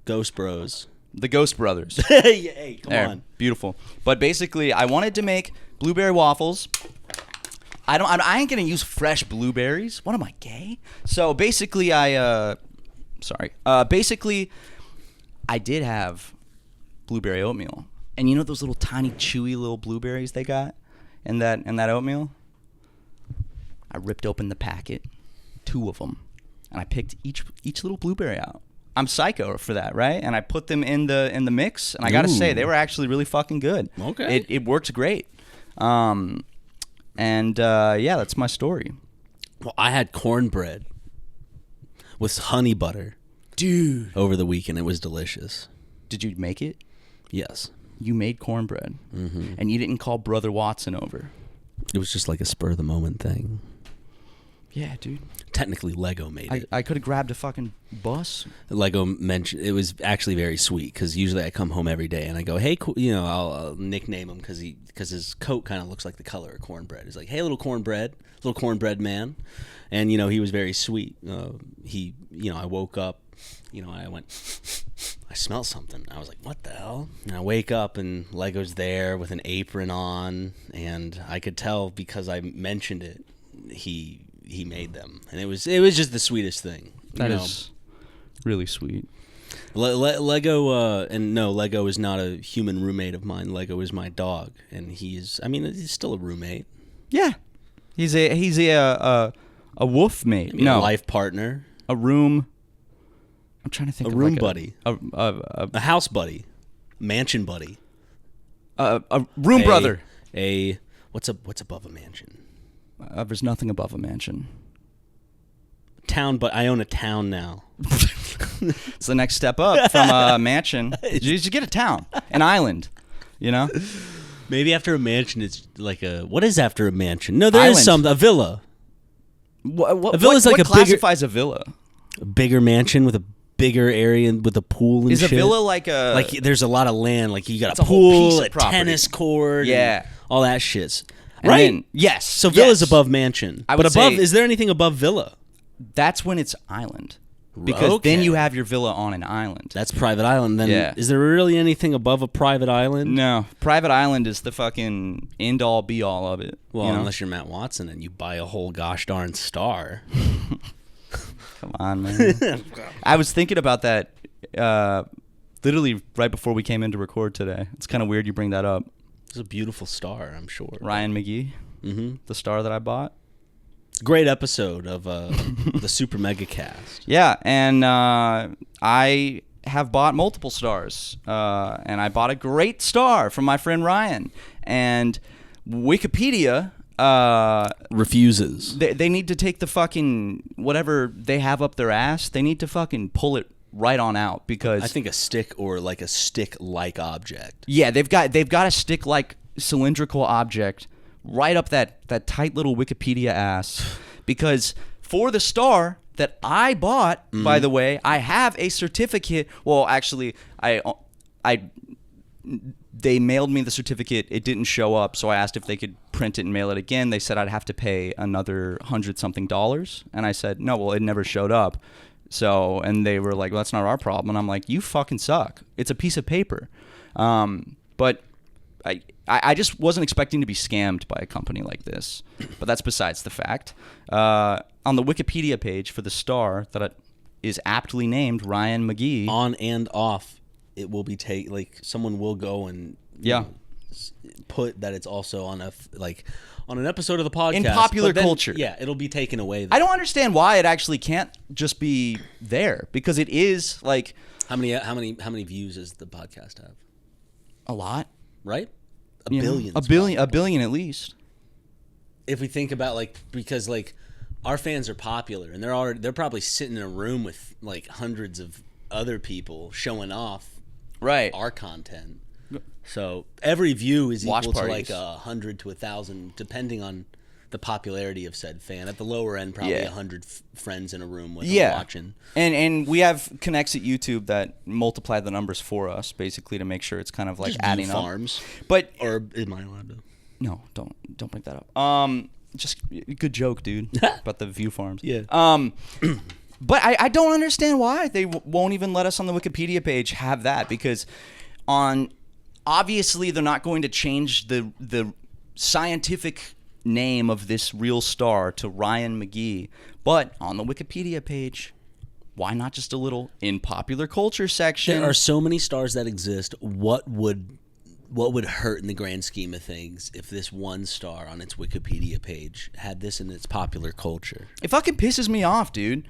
Ghost Bros. The Ghost Brothers. Hey, come There. on. Beautiful. But basically, I wanted to make blueberry waffles. I ain't gonna use fresh blueberries. What am I, gay? So basically, basically, I did have blueberry oatmeal, and you know those little tiny, chewy little blueberries they got in that oatmeal. I ripped open the packet, 2 of them, and I picked each little blueberry out. I'm psycho for that, right? And I put them in the mix, and I gotta say they were actually really fucking good. Okay. It worked great. Yeah, that's my story. Well, I had cornbread with honey butter, Dude. over the weekend. It was delicious. Did you make it? Yes. you made cornbread, and you didn't call Brother Watson over. It was just like a spur of the moment thing. Yeah, dude. Technically, Lego made it. I could have grabbed a fucking bus. Lego mentioned it was actually very sweet because usually I come home every day and I go, hey, I'll nickname him because his coat kind of looks like the color of cornbread. He's like, hey, little cornbread man, and he was very sweet. I woke up, I went, I smell something. I was like, what the hell? And I wake up and Lego's there with an apron on, and I could tell because I mentioned it, he made them, and it was just the sweetest thing. That is really sweet. Lego, and no, Lego is not a human roommate of mine. Lego is my dog, and he's still a roommate. Yeah, he's a wolf mate. A life partner, a room. I'm trying to think. A of room like buddy, a house buddy, mansion buddy, a room brother. What's above a mansion? There's nothing above a mansion. Town, but I own a town now. It's the next step up from a mansion. You should get a town, an island. Maybe after a mansion, it's like what is after a mansion? No, there is a villa. A villa is like what classifies a villa? A bigger mansion with a bigger area with a pool and shit. Is a villa like there's a lot of land, like you got a pool, a tennis court, all that shit. And right? Then, yes. So villa's above mansion. But above, is there anything above villa? That's when it's island. Because then you have your villa on an island. That's private island. Then is there really anything above a private island? No. Private island is the fucking end-all, be-all of it. Well, unless you're Matt Watson and you buy a whole gosh darn star. Come on, man. I was thinking about that literally right before we came in to record today. It's kind of weird you bring that up. It's a beautiful star, I'm sure. Ryan Magee, the star that I bought. Great episode of the Super Mega Cast. Yeah, and I have bought multiple stars, and I bought a great star from my friend Ryan. And Wikipedia refuses. They need to take the fucking whatever they have up their ass. They need to fucking pull it right on out because I think a stick or like a stick-like object. Yeah, they've got a stick-like cylindrical object right up that tight little Wikipedia ass because for the star that I bought, by the way, I have a certificate. Well, actually, they mailed me the certificate. It didn't show up, so I asked if they could print it and mail it again. They said I'd have to pay another $100-something, and I said no. Well, it never showed up. So, and they were like, well, that's not our problem. And I'm like, you fucking suck. It's a piece of paper. But I just wasn't expecting to be scammed by a company like this. But that's besides the fact. On the Wikipedia page for the star that is aptly named Ryan Magee. On and off, it will be someone will go and put that it's also on on an episode of the podcast. In popular culture. Yeah, it'll be taken away. I don't understand why it actually can't just be there because it is like how many views does the podcast have? A lot, right? A billion at least. If we think about because our fans are popular and they're probably sitting in a room with hundreds of other people showing off our content. So every view is equal to 100 to 1,000, depending on the popularity of said fan. At the lower end, probably 100 friends in a room with them watching. And we have connects at YouTube that multiply the numbers for us, basically to make sure it's kind of like just adding farms. But or am I allowed to? No, don't bring that up. Just good joke, dude, about the view farms. Yeah. But I don't understand why they won't even let us on the Wikipedia page have that because obviously they're not going to change the scientific name of this real star to Ryan Magee, but on the Wikipedia page, why not just a little in popular culture section? There are so many stars that exist. What would hurt in the grand scheme of things if this one star on its Wikipedia page had this in its popular culture? It fucking pisses me off, dude.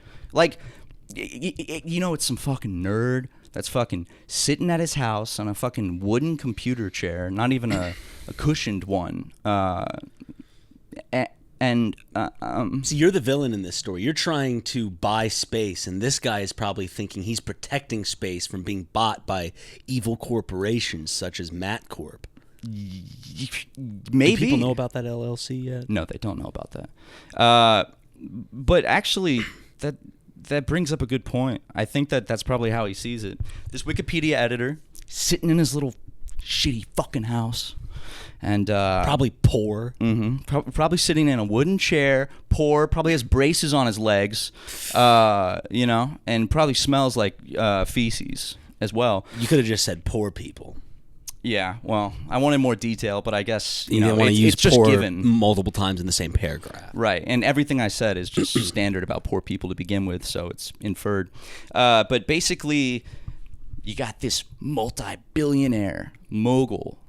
It's some fucking nerd that's fucking sitting at his house on a fucking wooden computer chair, not even a cushioned one, And So you're the villain in this story. You're trying to buy space, and this guy is probably thinking he's protecting space from being bought by evil corporations such as Matt Corp. maybe Do people know about that LLC yet? No, they don't know about that. But actually, that brings up a good point. I think that's probably how he sees it. This Wikipedia editor sitting in his little shitty fucking house. And Probably poor. Probably sitting in a wooden chair, poor, probably has braces on his legs, and probably smells like feces as well. You could have just said poor people. Yeah, well, I wanted more detail, but I guess You don't want to use it's just poor given. multiple times in the same paragraph. Right, and everything I said is just standard about poor people to begin with, so it's inferred. But basically, you got this multi-billionaire mogul,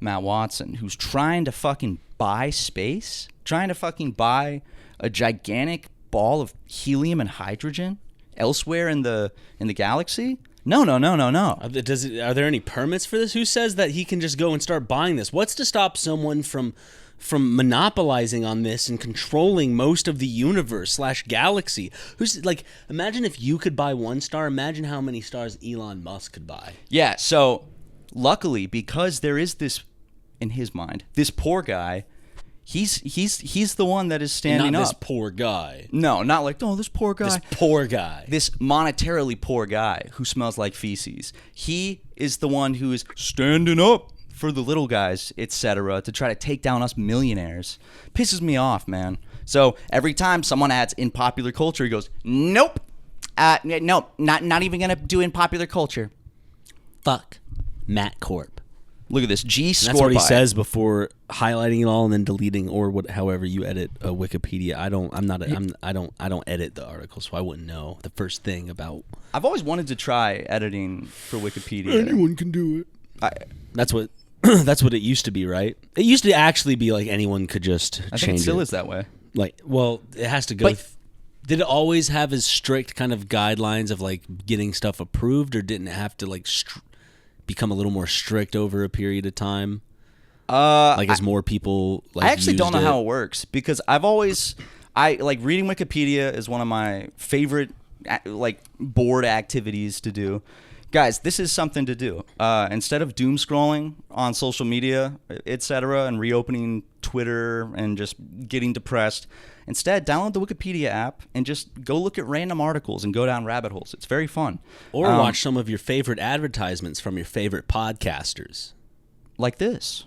Matt Watson, who's trying to fucking buy space, trying to fucking buy a gigantic ball of helium and hydrogen elsewhere in the galaxy. No. Are there any permits for this? Who says that he can just go and start buying this? What's to stop someone from monopolizing on this and controlling most of the universe / galaxy? Who's like, imagine if you could buy one star. Imagine how many stars Elon Musk could buy. Yeah, so luckily, because there is this, in his mind, this poor guy, he's the one that is standing Not up. this poor guy. No, not like, oh, this poor guy. This poor guy. This monetarily poor guy who smells like feces. He is the one who is standing up for the little guys, etc., to try to take down us millionaires. Pisses me off, man. So every time someone adds in popular culture, he goes, nope. Nope, not even going to do in popular culture. Fuck Matt Corp. Look at this. G score. That's what he says before highlighting it all and then deleting, or however you edit a Wikipedia. I don't edit the article, so I wouldn't know the first thing about. I've always wanted to try editing for Wikipedia. Anyone can do it. That's what it used to be, right? It used to actually be like anyone could just I change think it still it. is that way. Like, well, it has to go. But- Did it always have as strict kind of guidelines of like getting stuff approved, or didn't it have to like become a little more strict over a period of time? As more people like, I actually don't know used it? how it works, because I like reading Wikipedia is one of my favorite like bored activities to do. Guys, this is something to do. Instead of doom scrolling on social media, etc., and reopening Twitter and just getting depressed, instead download the Wikipedia app and just go look at random articles and go down rabbit holes. It's very fun. Or watch some of your favorite advertisements from your favorite podcasters. Like this.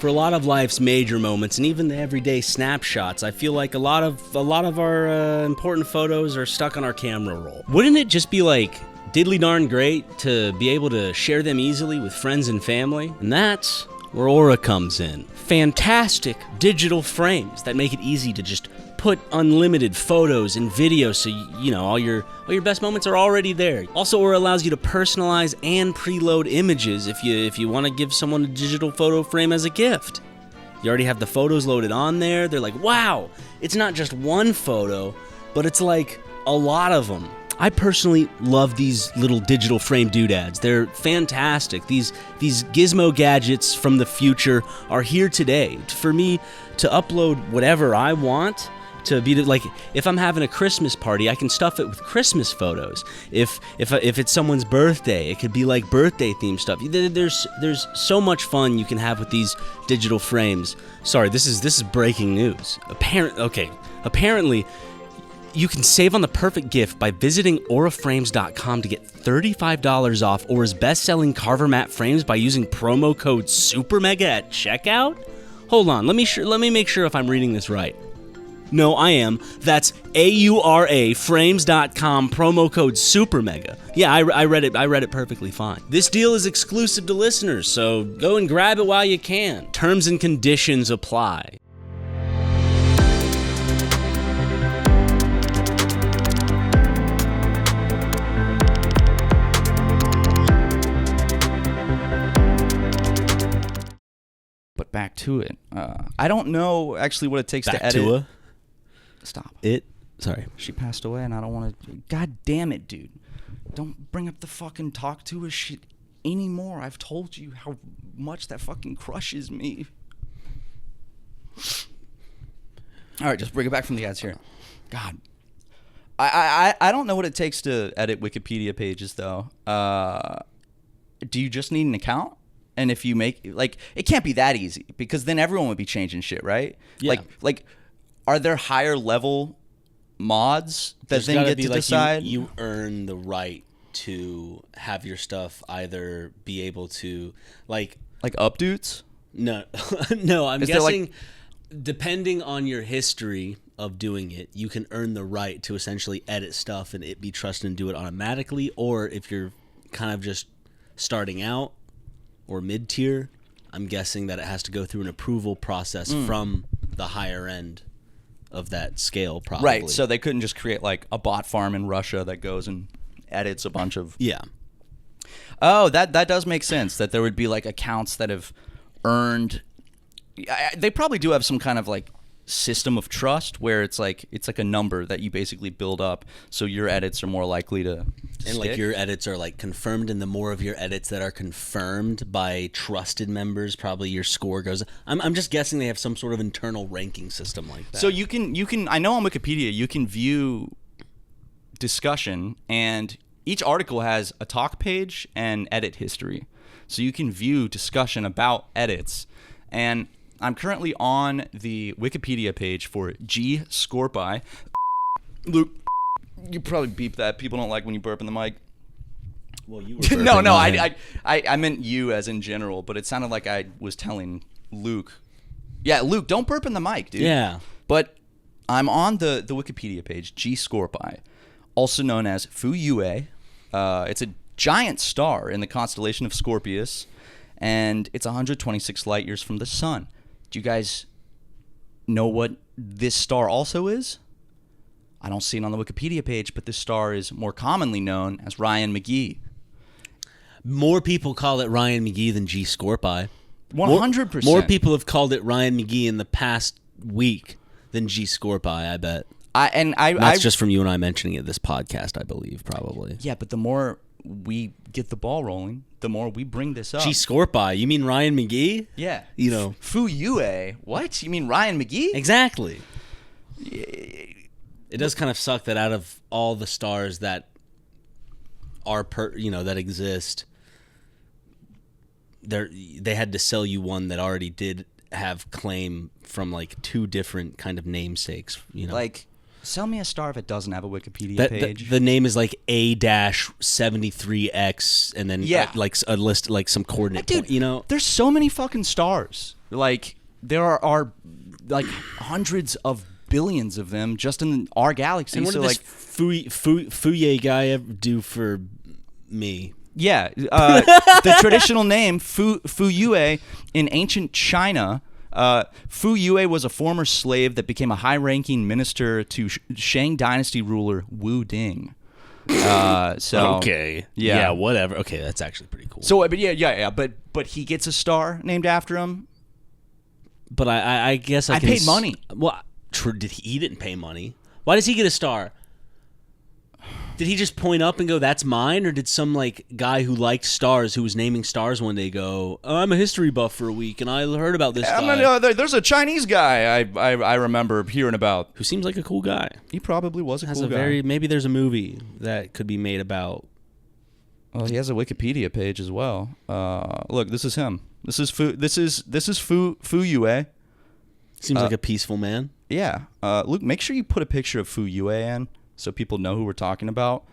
For a lot of life's major moments and even the everyday snapshots, I feel like a lot of our important photos are stuck on our camera roll. Wouldn't it just be like diddly darn great to be able to share them easily with friends and family? And that's where Aura comes in. Fantastic digital frames that make it easy to just put unlimited photos and videos, so all your best moments are already there. Also, Aura allows you to personalize and preload images if you want to give someone a digital photo frame as a gift. You already have the photos loaded on there. They're like, wow, it's not just one photo, but it's like a lot of them. I personally love these little digital frame doodads. They're fantastic. These gizmo gadgets from the future are here today for me to upload whatever I want. To be like, if I'm having a Christmas party, I can stuff it with Christmas photos. If it's someone's birthday, it could be like birthday themed stuff. There's so much fun you can have with these digital frames. Sorry, this is breaking news. Apparently, you can save on the perfect gift by visiting auraframes.com to get $35 off Aura's best-selling Carver Mat frames by using promo code SuperMega at checkout. Hold on, let me make sure if I'm reading this right. No, I am. That's auraframes.com, promo code SuperMega. Yeah, I read it perfectly fine. This deal is exclusive to listeners, so go and grab it while you can. Terms and conditions apply. But back to it. I don't know actually what it takes to edit. Stop. Sorry. She passed away, and I don't want to. God damn it, dude! Don't bring up the fucking talk to her shit anymore. I've told you how much that fucking crushes me. All right, just bring it back from the ads here. God. I don't know what it takes to edit Wikipedia pages, though. Do you just need an account? And if you make, like, it can't be that easy, because then everyone would be changing shit, right? Yeah. Like, are there higher level mods that There's then gotta get be to like decide? you earn the right to have your stuff either be able to, like updates? no, no. I'm Is there, like- guessing depending on your history of doing it, you can earn the right to essentially edit stuff and it be trusted and do it automatically. Or if you're kind of just starting out or mid-tier, I'm guessing that it has to go through an approval process from the higher end of that scale, probably. Right, so they couldn't just create, like, a bot farm in Russia that goes and edits a bunch of... Yeah. Oh, that does make sense, that there would be, like, accounts that have earned... They probably do have some kind of, like, system of trust where it's like a number that you basically build up, so your edits are more likely to and stick. like your edits are like confirmed, and the more of your edits that are confirmed by trusted members, probably your score goes. I'm just guessing they have some sort of internal ranking system like that. So you can I know on Wikipedia you can view discussion, and each article has a talk page and edit history, so you can view discussion about edits. And I'm currently on the Wikipedia page for ģʀᴏᴛᴇʀ. Luke, you probably beep that. People don't like when you burp in the mic. well, you were No, burping I meant you as in general, but it sounded like I was telling Luke. Yeah, Luke, don't burp in the mic, dude. Yeah. But I'm on the Wikipedia page, ģʀᴏᴛᴇʀ, also known as ꜰᴏᴀᴇ. It's a giant star in the constellation of Scorpius, and it's 126 light years from the sun. Do you guys know what this star also is? I don't see it on the Wikipedia page, but this star is more commonly known as Ryan Magee. More people call it Ryan Magee than ģʀᴏᴛᴇʀ. 100%. More people have called it Ryan Magee in the past week than ģʀᴏᴛᴇʀ, I bet. That's just from you and I mentioning it this podcast, I believe, probably. Yeah, but the more we get the ball rolling, the more we bring this up. ģʀᴏᴛᴇʀ, you mean Ryan Magee? Yeah. You know. ꜰᴏᴀᴇ. What? You mean Ryan Magee? Exactly. It does kind of suck that out of all the stars that are that exist, they had to sell you one that already did have claim from like two different kind of namesakes, Like, sell me a star if it doesn't have a Wikipedia page. The name is like A-73X, and then like a list, like some coordinate Dude, point, there's so many fucking stars. Like, there are like hundreds of billions of them just in our galaxy. And what so did like this Fouye guy ever do for me? Yeah, the traditional name fu-yue in ancient China. Fu-yue was a former slave that became a high-ranking minister to Shang Dynasty ruler Wu Ding. Okay, yeah, whatever. Okay, that's actually pretty cool. So, but but he gets a star named after him. But I guess I paid money. Well, he didn't pay money. Why does he get a star? Did he just point up and go, "That's mine," or did some like guy who liked stars, who was naming stars one day, go, "Oh, I'm a history buff for a week, and I heard about this guy." There's a Chinese guy I remember hearing about who seems like a cool guy. He probably was a Has cool a guy. very maybe there's a movie that could be made about. Well, he has a Wikipedia page as well. Look, this is him. This is fu-yue. Seems like a peaceful man. Yeah. Luke, make sure you put a picture of fu-yue in so people know who we're talking about.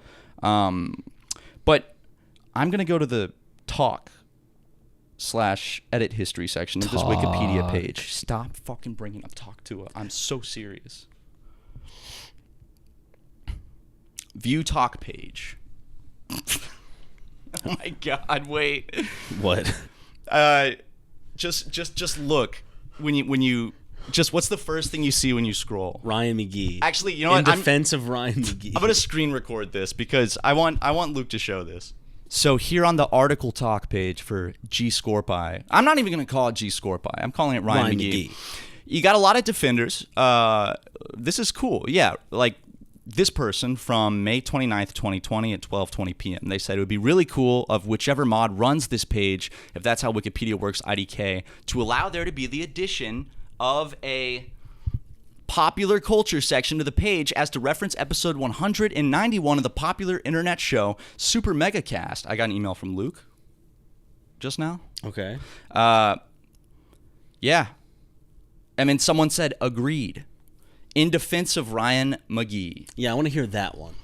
But I'm going to go to the talk/edit history section of this Wikipedia page. Stop fucking bringing up talk to it. I'm so serious. View talk page. Oh my God, wait. What? Just look when you just what's the first thing you see when you scroll? Ryan Magee. Actually, you know what? In defense of Ryan Magee. I'm gonna screen record this because I want Luke to show this. So here on the article talk page for ģʀᴏᴛᴇʀ, I'm not even gonna call it ģʀᴏᴛᴇʀ. I'm calling it Ryan Magee. You got a lot of defenders. This is cool. Yeah, like this person from May 29th, 2020 at 12:20 p.m. They said it would be really cool of whichever mod runs this page, if that's how Wikipedia works, IDK, to allow there to be the addition of a popular culture section to the page as to reference episode 191 of the popular internet show SuperMega Cast. I got an email from Luke just now. Okay. Yeah. I mean, someone said agreed in defense of Ryan Magee. Yeah, I want to hear that one.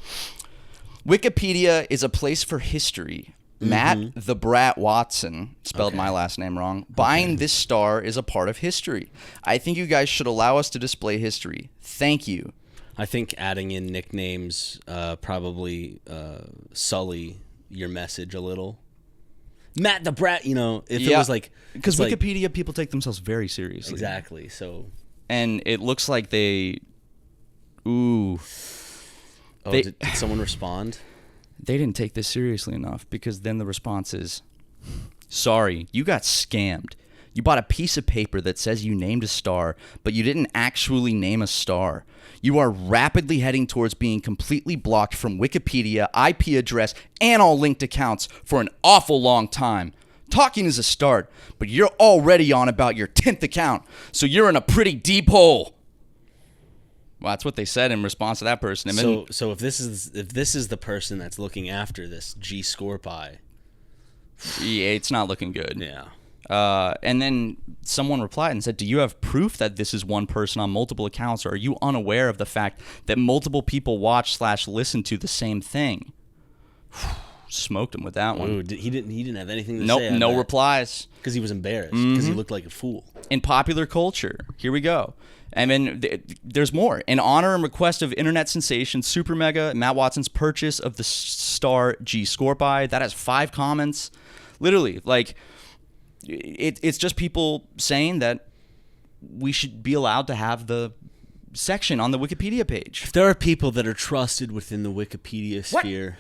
Wikipedia is a place for history. Matt the Brat Watson, spelled my last name wrong, buying this star is a part of history. I think you guys should allow us to display history. Thank you. I think adding in nicknames probably sully your message a little. Matt the Brat, you know, if it was like... Because it's Wikipedia, like, people take themselves very seriously. Exactly, so... And it looks like they... Ooh. Oh, did someone respond? They didn't take this seriously enough, because then the response is, sorry, you got scammed. You bought a piece of paper that says you named a star, but you didn't actually name a star. You are rapidly heading towards being completely blocked from Wikipedia, IP address, and all linked accounts for an awful long time. Talking is a start, but you're already on about your 10th account, so you're in a pretty deep hole. Well, that's what they said in response to that person. I mean, So if this is the person that's looking after this ģʀᴏᴛᴇʀ, yeah, it's not looking good. yeah. And then someone replied and said, do you have proof that this is one person on multiple accounts, or are you unaware of the fact that multiple people watch/listen to the same thing? Smoked him with that one. Ooh, he didn't have anything to say. Nope, no replies. Because he was embarrassed. Because he looked like a fool. In popular culture, here we go. And then there's more. In honor and request of internet sensation SuperMega, Matt Watson's purchase of the star ģʀᴏᴛᴇʀ, that has 5 comments. Literally, like, it's just people saying that we should be allowed to have the section on the Wikipedia page. If there are people that are trusted within the Wikipedia sphere,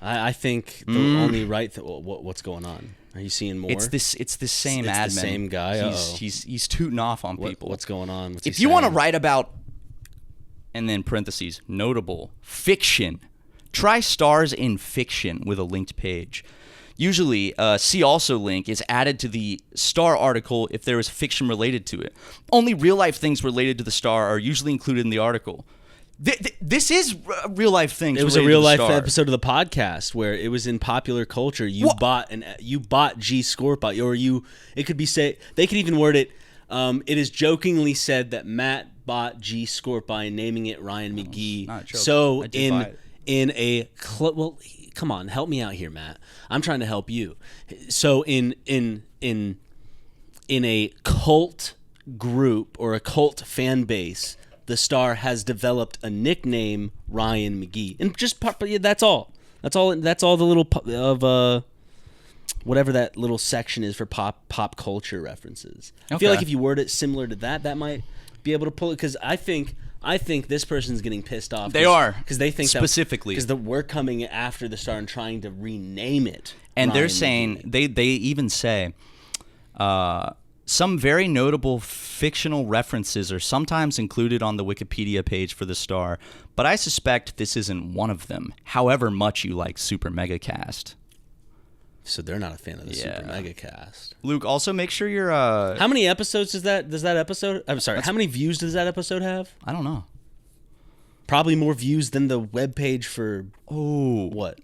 I think the only right... what's going on? Are you seeing more? It's this same admin. It's the same guy? He's tooting off on people. What's going on? If you want to write about, and then parentheses, notable, fiction, try stars in fiction with a linked page. Usually, see also link is added to the star article if there is fiction related to it. Only real-life things related to the star are usually included in the article. This is real-life things. It was a real-life episode of the podcast where it was in popular culture. You bought ģʀᴏᴛᴇʀ, or it could be they could even word it. It is jokingly said that Matt bought ģʀᴏᴛᴇʀ, naming it Ryan Magee. Not a joke. So I did buy it. well, come on, help me out here, Matt. I'm trying to help you. So in a cult group or a cult fan base, the star has developed a nickname, Ryan Magee, and that's all. That's all the little of whatever that little section is for pop culture references. I feel like if you word it similar to that might be able to pull it. Because I think this person's getting pissed off. They are, because they think specifically because we're coming after the star and trying to rename it. And Ryan they're saying they even say. Some very notable fictional references are sometimes included on the Wikipedia page for the star, but I suspect this isn't one of them, however much you like SuperMega Cast. So they're not a fan of the SuperMega Cast. Luke, also make sure you're... How many episodes does that episode... I'm sorry, how many views does that episode have? I don't know. Probably more views than the webpage for... Oh. What?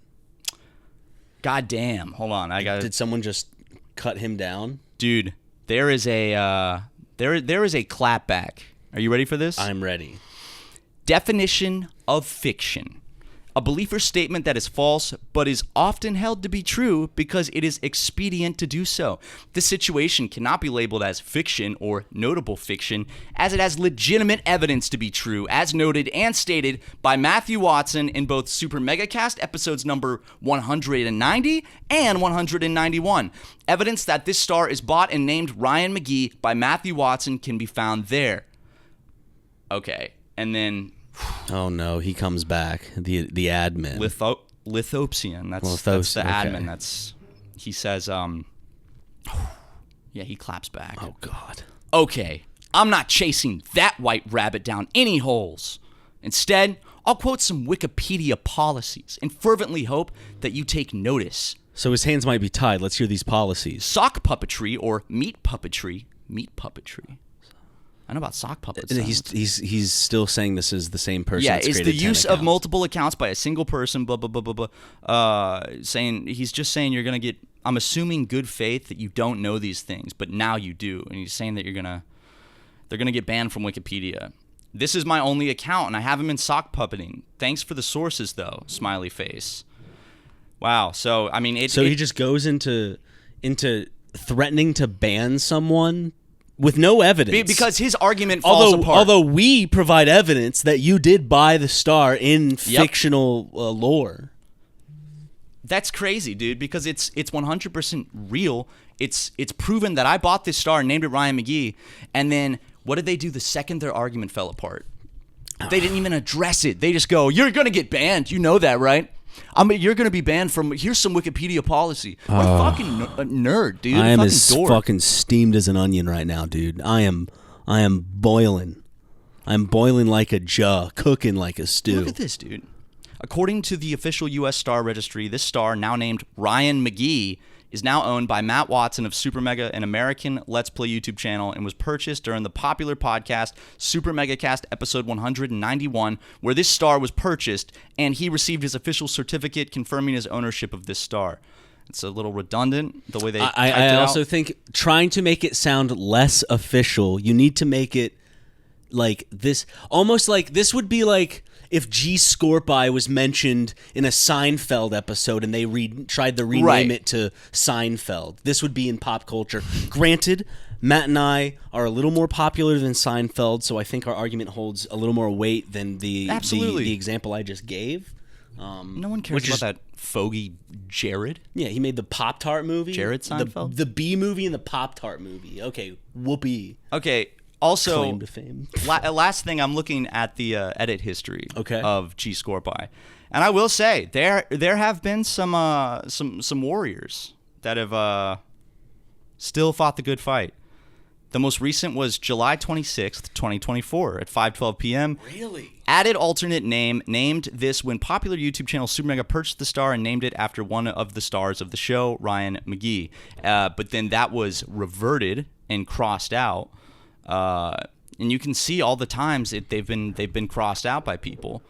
God damn. Hold on, I got... Did someone just cut him down? Dude... There is a clapback. Are you ready for this? I'm ready. Definition of fiction. A belief or statement that is false but is often held to be true because it is expedient to do so. This situation cannot be labeled as fiction or notable fiction as it has legitimate evidence to be true, as noted and stated by Matthew Watson in both SuperMega Cast episodes number 190 and 191. Evidence that this star is bought and named Ryan Magee by Matthew Watson can be found there. Okay, and then... Oh no, he comes back. The admin. Ʞᴏᴛ. That's the admin. That's he says. Yeah, he claps back. Oh God. Okay, I'm not chasing that white rabbit down any holes. Instead, I'll quote some Wikipedia policies and fervently hope that you take notice. So his hands might be tied. Let's hear these policies. Sock puppetry or meat puppetry meat puppetry. I know about sock puppets. He's still saying this is the same person. Yeah, that's it's the created 10 use of accounts. multiple accounts by a single person. Blah blah blah blah blah. He's just saying you're gonna get. I'm assuming good faith that you don't know these things, but now you do, and he's saying that they're gonna get banned from Wikipedia. This is my only account, and I have him in sock puppeting. Thanks for the sources, though. Smiley face. Wow. So I mean, he just goes into threatening to ban someone with no evidence, because his argument falls apart. Although we provide evidence that you did buy the star in fictional lore. That's crazy, dude, because it's 100% real. It's proven that I bought this star and named it Ryan Magee, and then what did they do the second their argument fell apart? They didn't even address it. They just go, "You're gonna get banned. You know that, right? You're gonna be banned from. Here's some Wikipedia policy." What a fucking nerd, dude. I am fucking as dork. fucking steamed as an onion right now, dude. I am boiling. I'm boiling like a jar, cooking like a stew. Look at this, dude. According to the official U.S. Star Registry, this star, now named Ryan Magee, is now owned by Matt Watson of SuperMega, an American Let's Play YouTube channel, and was purchased during the popular podcast SuperMega Cast episode 191, where this star was purchased, and he received his official certificate confirming his ownership of this star. It's a little redundant, the way they typed it I out. also think trying to make it sound less official, you need to make it like this, almost like this would be like if ģʀᴏᴛᴇᴱ was mentioned in a Seinfeld episode and they tried to rename it to Seinfeld. This would be in pop culture. Granted, Matt and I are a little more popular than Seinfeld, so I think our argument holds a little more weight than the example I just gave. No one cares about that fogey Jared. Yeah, he made the Pop-Tart movie. Jared Seinfeld? The Bee movie and the Pop-Tart movie. Okay, whoopee. Okay, also, Claim to fame. last thing, I'm looking at the edit history Okay. of ģʀᴏᴛᴇᴱ, and I will say there have been some warriors that have still fought the good fight. The most recent was July 26th, 2024 at 5:12 p.m. Really? Added alternate name, named this when popular YouTube channel SuperMega purchased the star and named it after one of the stars of the show, Ryan Magee. But then that was reverted and crossed out. And you can see all the times they've been crossed out by people.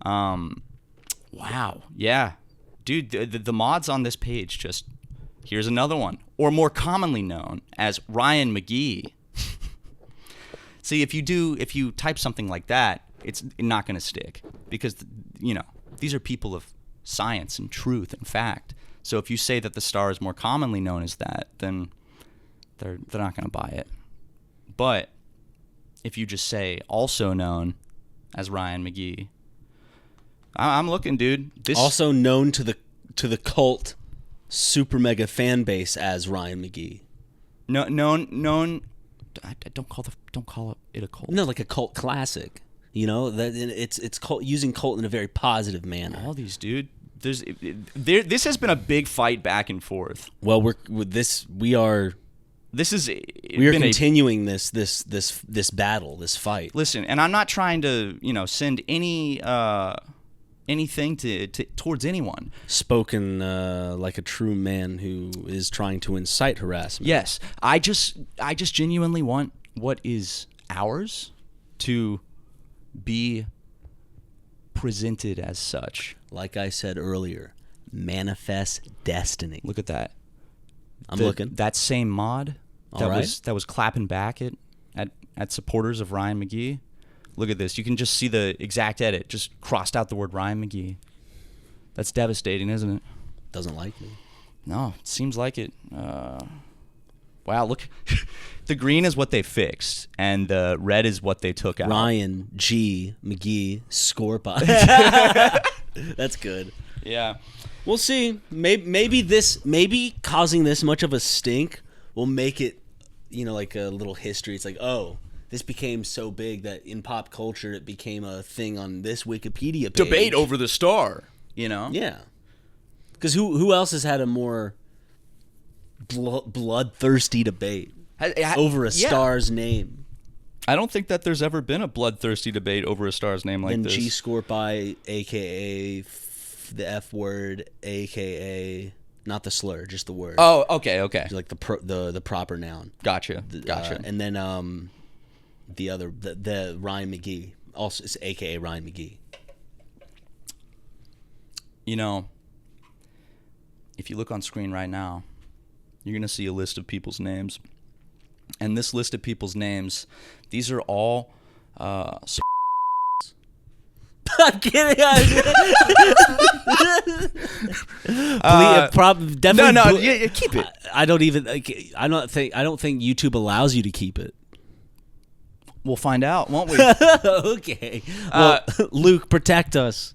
Wow, yeah, dude, the mods on this page just here's another one, or more commonly known as Ryan Magee. See, if you type something like that, it's not going to stick because these are people of science and truth and fact. So if you say that the star is more commonly known as that, then they're not going to buy it. But if you just say also known as Ryan Magee, I'm looking, dude. This Also known to the cult SuperMega fan base as Ryan Magee. known. Don't call it a cult. No, like a cult classic. You know that it's cult, using cult in a very positive manner. All these, dude. This has been a big fight back and forth. Well, we are continuing this battle, this fight. Listen, and I'm not trying to send anything towards anyone. Spoken like a true man who is trying to incite harassment. Yes, I just genuinely want what is ours to be presented as such. Like I said earlier, manifest destiny. Look at that. I'm looking. That same mod that was clapping back at supporters of Ryan Magee. Look at this. You can just see the exact edit. Just crossed out the word Ryan Magee. That's devastating, isn't it? Doesn't like me. No, it seems like it. Wow, look. The green is what they fixed, and the red is what they took out. Ryan G. Magee ✰ᴁ. That's good. Yeah. We'll see. Maybe causing this much of a stink will make it, like a little history. It's like, oh, this became so big that in pop culture it became a thing on this Wikipedia page. Debate over the star, Yeah. Because who else has had a more bloodthirsty debate over a star's name? I don't think that there's ever been a bloodthirsty debate over a star's name like this. ģʀᴏᴛᴇᴱ, a.k.a. the F word, a.k.a. not the slur, just the word. Oh, okay. Like the proper noun. Gotcha. And then the Ryan Magee, also it's AKA Ryan Magee. You know, if you look on screen right now, you're going to see a list of people's names. And this list of people's names, these are all I'm kidding. Definitely. No, keep it. I don't think YouTube allows you to keep it. We'll find out, won't we? Okay. Well, Luke, protect us.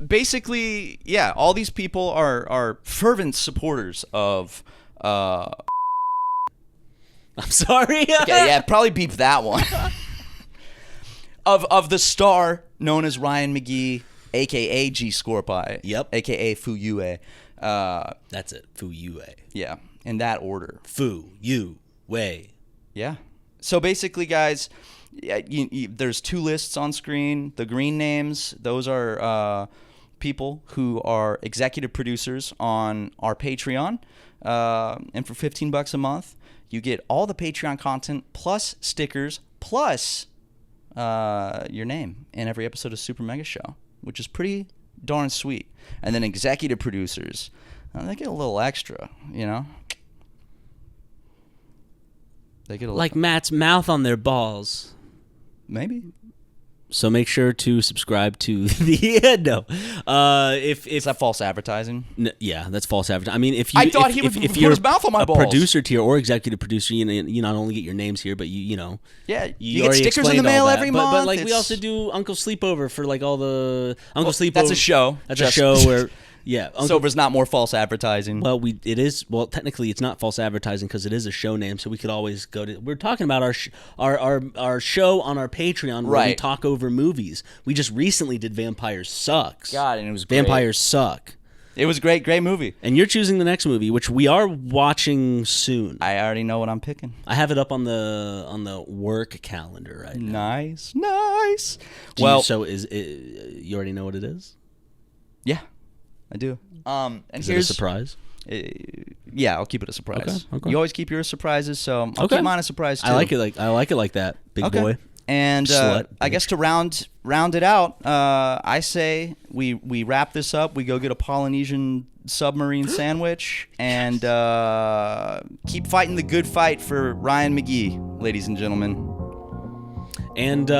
Basically, yeah, all these people are fervent supporters of. I'm sorry. Yeah, probably beep that one. of the star known as Ryan Magee, aka ģʀᴏᴜ. Yep. Aka फ़ū-Yue. That's it. फ़ū-Yue. Yeah, in that order. फ़ū-Yue. Yeah. So basically, guys, there's two lists on screen. The green names, those are people who are executive producers on our Patreon. And for $15 a month, you get all the Patreon content plus stickers plus your name in every episode of Super Mega Show, which is pretty darn sweet. And then executive producers, they get a little extra, you know? They get like Matt's mouth on their balls. Maybe. So make sure to subscribe to the no. If Is that false advertising? Yeah, that's false advertising. I mean, if I thought he would put his mouth on my balls. Producer tier or executive producer, you not only get your names here, but you know. Yeah, you get stickers in the mail every month. But like we also do Uncle Sleepover for like all the Uncle Sleepover. That's a show. That's a show where. Yeah, Sober's not more false advertising. Well, it is. Well, technically, it's not false advertising because it is a show name. So we could always go to. We're talking about our show on our Patreon where we talk over movies. We just recently did Vampires Sucks. God, and it was great. Vampires Suck. It was great movie. And you're choosing the next movie, which we are watching soon. I already know what I'm picking. I have it up on the work calendar right now. Nice. You already know what it is? Yeah. I do. And is it a surprise? Yeah, I'll keep it a surprise. Okay. You always keep your surprises, so I'll keep mine a surprise too. I like it like that, big boy. And Slut, I guess to round it out, I say we wrap this up. We go get a Polynesian submarine sandwich and keep fighting the good fight for Ryan Magee, ladies and gentlemen. And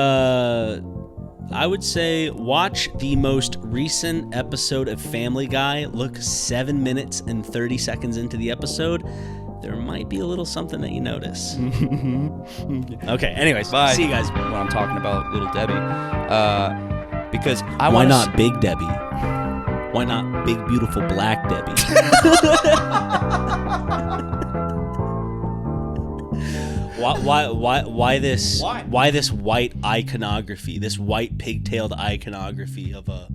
I would say watch the most recent episode of Family Guy. Look 7 minutes and 30 seconds into the episode. There might be a little something that you notice. Okay, anyways. Bye. See you guys. When I'm talking about Little Debbie. Because Why not Big Debbie? Why not Big Beautiful Black Debbie? Why this white iconography, this white pigtailed iconography of a